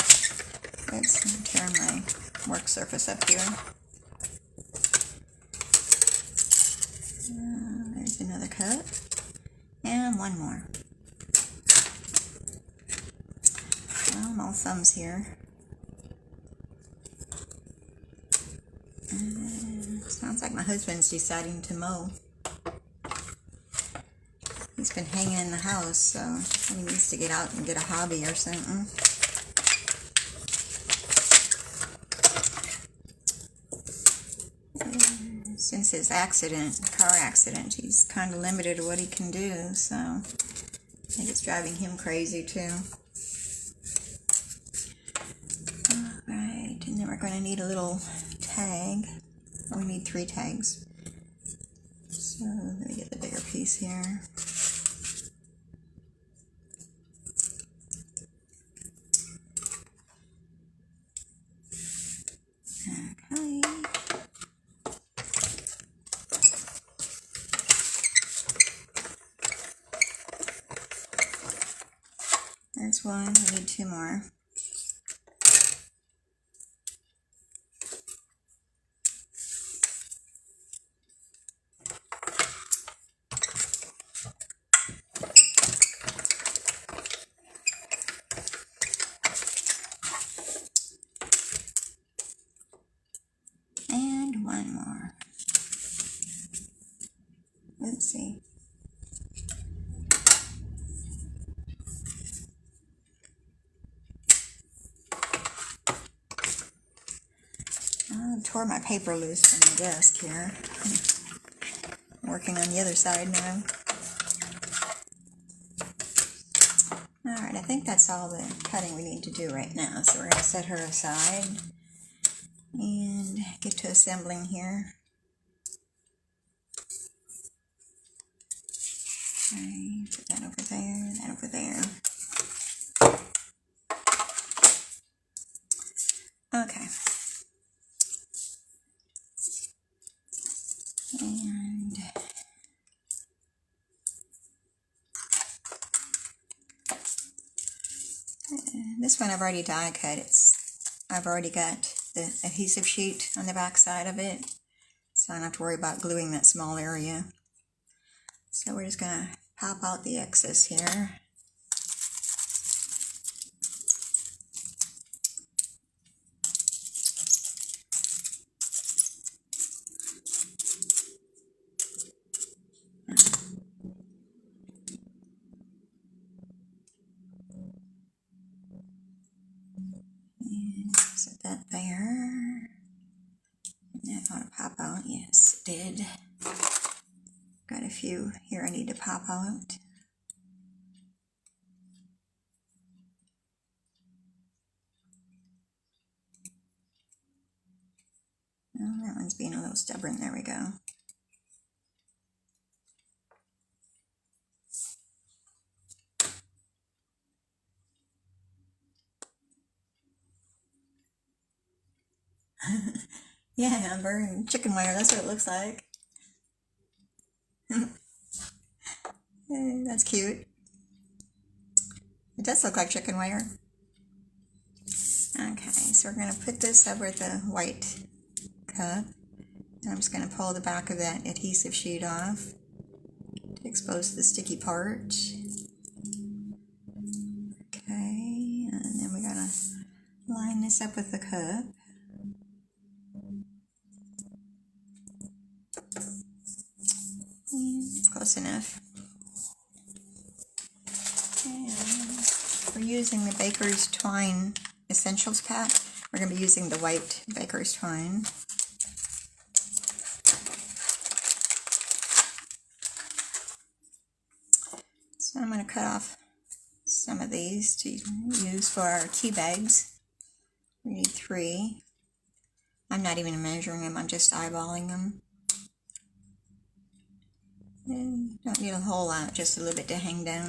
Let's tear my work surface up here. There's another cup. And one more. Well, I'm all thumbs here. Sounds like my husband's deciding to mow. He's been hanging in the house, so he needs to get out and get a hobby or something. Since his car accident, he's kind of limited to what he can do, so I think it's driving him crazy too. Alright, and then we're going to need a little tag. We need 3 tags. So let me get the bigger piece here. Okay. There's one. We need 2 more. I tore my paper loose from the desk here. I'm working on the other side now. Alright, I think that's all the cutting we need to do right now. So we're going to set her aside and get to assembling here. Okay, put that over there, that over there. Okay. And this one I've already die cut. I've already got the adhesive sheet on the back side of it, so I don't have to worry about gluing that small area. So we're just going to pop out the excess here. And set that there. That ought to pop out. Yes, it did. Got a few here I need to pop out. Oh, that one's being a little stubborn. There we go. Yeah, Amber, and chicken wire, that's what it looks like. That's cute. It does look like chicken wire. Okay, so we're going to put this over the white cup. And I'm just going to pull the back of that adhesive sheet off to expose the sticky part. Okay, and then we got to line this up with the cup. It's close enough. And we're using the Baker's Twine Essentials pack. We're going to be using the white Baker's Twine. So I'm going to cut off some of these to use for our tea bags. We need 3. I'm not even measuring them, I'm just eyeballing them. And don't need a whole lot, just a little bit to hang down.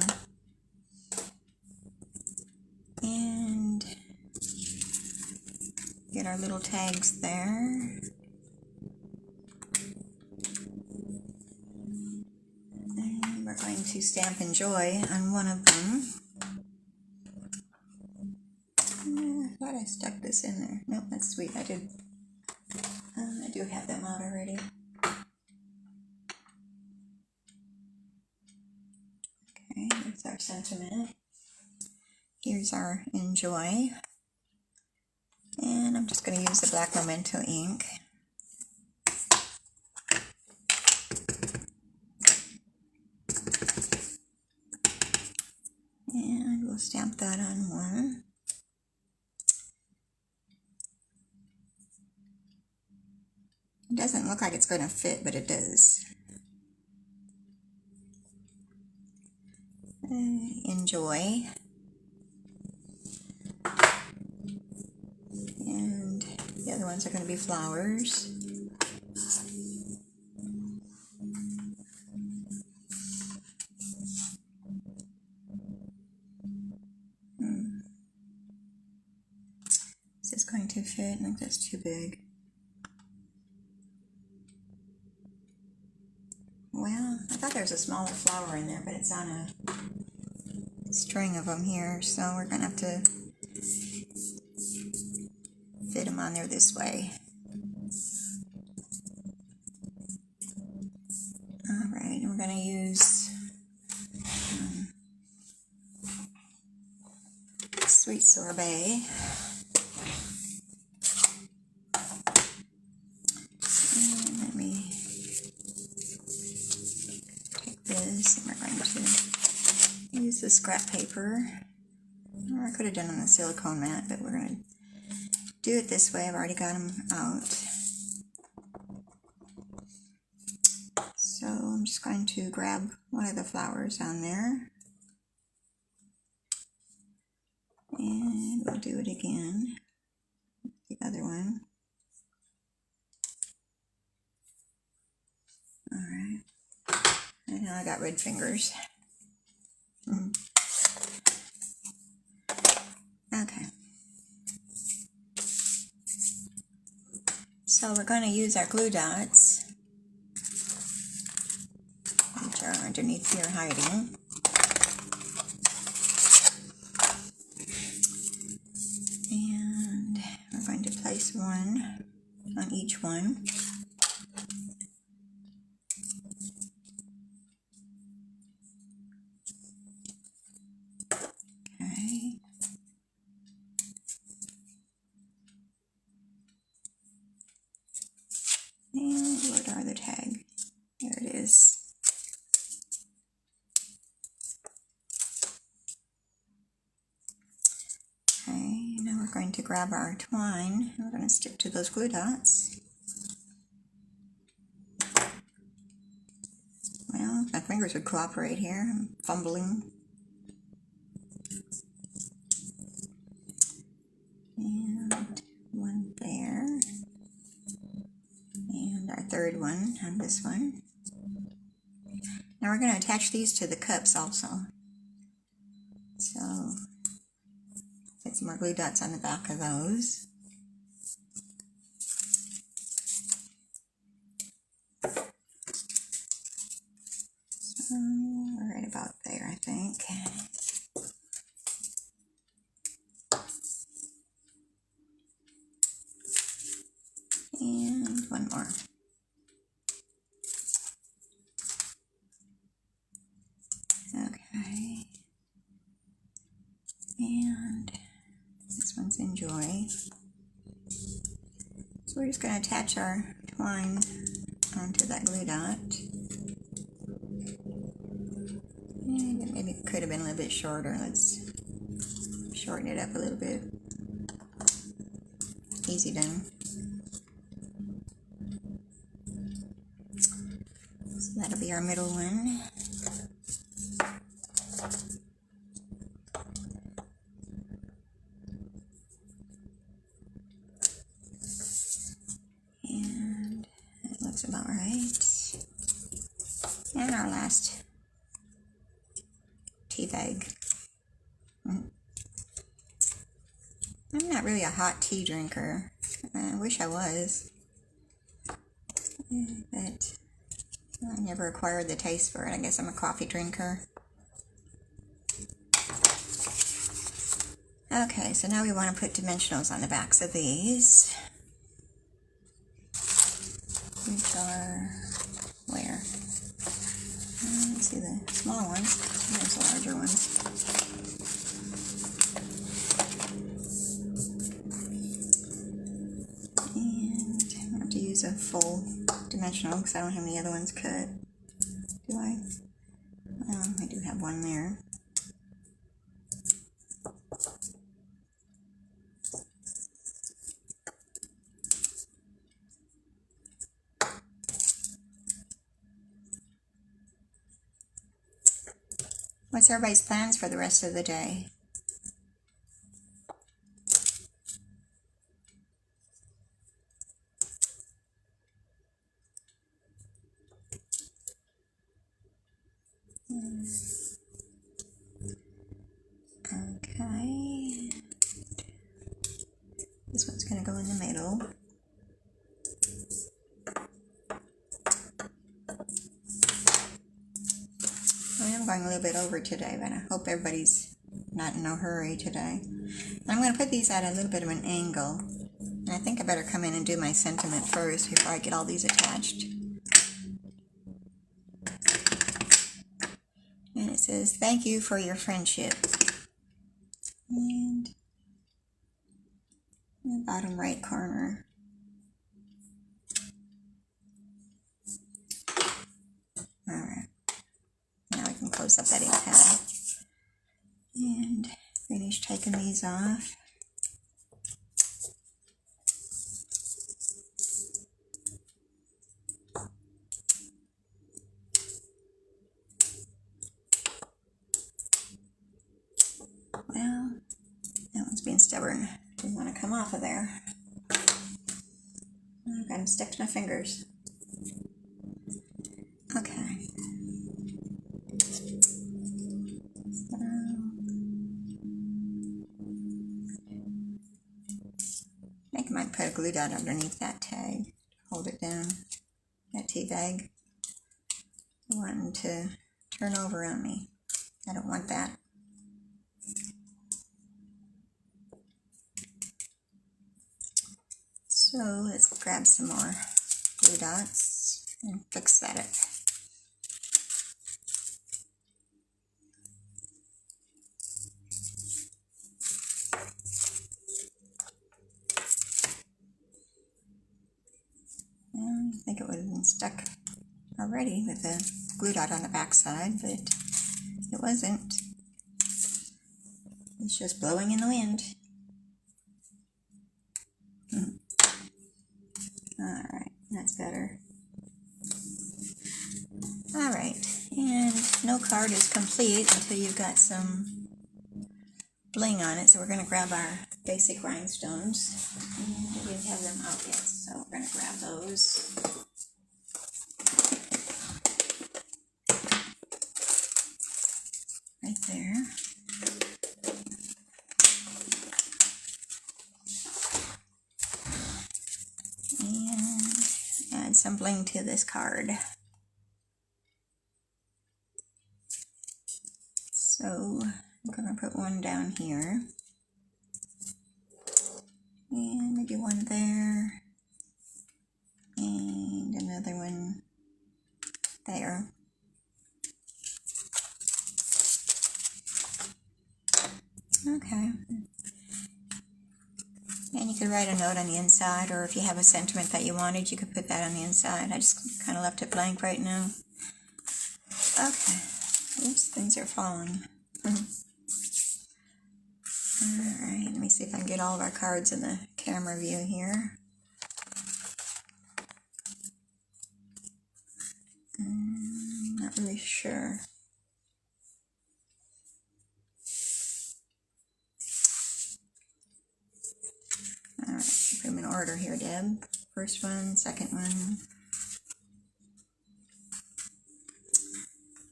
And get our little tags there. And we're going to stamp Enjoy on one of them. I thought I stuck this in there. Nope, that's sweet. I do have them out already. Okay, here's our sentiment. Here's our Enjoy. And I'm just going to use the black Memento ink. And we'll stamp that on one. It doesn't look like it's going to fit, but it does. Enjoy. And the other ones are going to be flowers. Is this going to fit? I think that's too big. Well, I thought there was a smaller flower in there, but it's on a string of them here, so we're going to have to fit them on there this way. Alright, and we're going to use Sweet Sorbet. And let me take this, and we're going to use the scrap paper. Or I could have done it on the silicone mat, but we're going to do it this way. I've already got them out. So I'm just going to grab one of the flowers on there. And we'll do it again. The other one. Alright. And now I got red fingers. Okay. So we're going to use our glue dots, which are underneath here hiding. And we're going to place one on each one. Okay. And where are the tag? There it is. Okay, now we're going to grab our twine. We're going to stick to those glue dots. Well, my fingers would cooperate here. I'm fumbling. And one there. And our third one on this one. Now we're going to attach these to the cups also. So, get some more glue dots on the back of those. So, we're right about there, I think. And one more. Okay. And this one's Enjoy. So we're just going to attach our twine onto that glue dot. And maybe it could have been a little bit shorter. Let's shorten it up a little bit. Easy done. So that'll be our middle one. And it looks about right. And our last tea bag. I'm not really a hot tea drinker. I wish I was. But I never acquired the taste for it. I guess I'm a coffee drinker. Okay, so now we want to put dimensionals on the backs of these. Which are where? Let's see the small ones. There's the larger ones. And I'm going to have to use a full dimensional because I don't have any other ones cut. Do I? Well, I do have one there. What's everybody's plans for the rest of the day? Okay. This one's going to go in the middle. I'm going a little bit over today, but I hope everybody's not in no hurry today. I'm going to put these at a little bit of an angle. And I think I better come in and do my sentiment first before I get all these attached. And it says, "Thank you for your friendship." And in the bottom right corner. Alright. Now I can close up that ink pad. And finish taking these off. Well, that one's being stubborn. Didn't want to come off of there. I've got them stuck to my fingers. Okay. So, I think I might put a glue dot underneath that tag. Hold it down. That tea bag. I want to turn over on me. I don't want that. So let's grab some more glue dots and fix that up. I think it would have been stuck already with the glue dot on the back side, but it wasn't. It's just blowing in the wind. Alright, that's better. Alright, and no card is complete until you've got some bling on it, so we're going to grab our basic rhinestones. And we didn't have them out yet, so we're going to grab those. Right there. And add some bling to this card. So I'm going to put one down here. And maybe one there. And another one there. Okay. And you could write a note on the inside, or if you have a sentiment that you wanted, you could put that on the inside. I just kind of left it blank right now. Okay. Oops, things are falling. Alright, let me see if I can get all of our cards in the camera view here. Not really sure. Alright, put them in order here, Deb. First one, second one.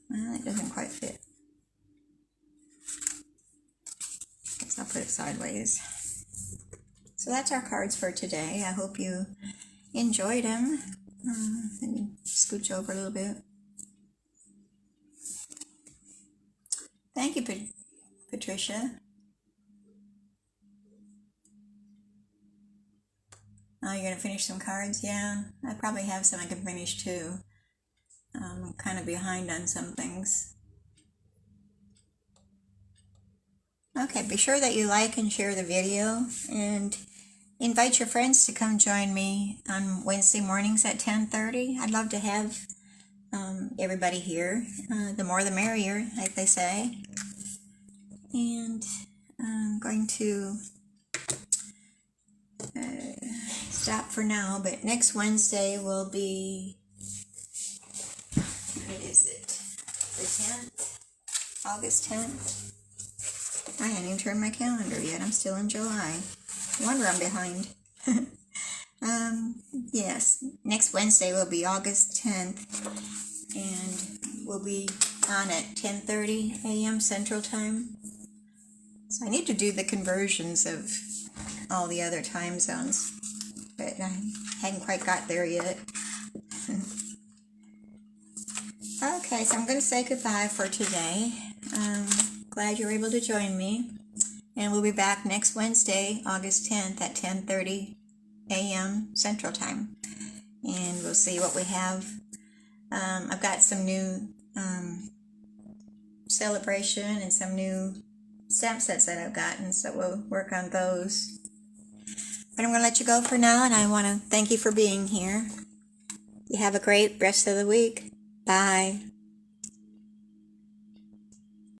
Well, it doesn't quite fit. Guess I'll put it sideways. So that's our cards for today. I hope you enjoyed them. Let me scooch over a little bit. Thank you, Patricia. Oh, you're going to finish some cards? Yeah, I probably have some I can finish too. I'm kind of behind on some things. Okay, be sure that you like and share the video, and invite your friends to come join me on Wednesday mornings at 10:30. I'd love to have everybody here. The more the merrier, like they say. And I'm going to stop for now, but next Wednesday will be, what is it, the 10th, August 10th. I haven't even turned my calendar yet. I'm still in July. No wonder I'm behind. Yes, next Wednesday will be August 10th, and we'll be on at 10:30 a.m. Central Time. So I need to do the conversions of all the other time zones, but I hadn't quite got there yet. Okay, so I'm going to say goodbye for today. Glad you were able to join me, and we'll be back next Wednesday, August 10th at 10:30 a.m. Central Time, and we'll see what we have. I've got some new celebration and some new stamp sets that I've gotten, so we'll work on those. But I'm going to let you go for now, and I want to thank you for being here. You have a great rest of the week. Bye.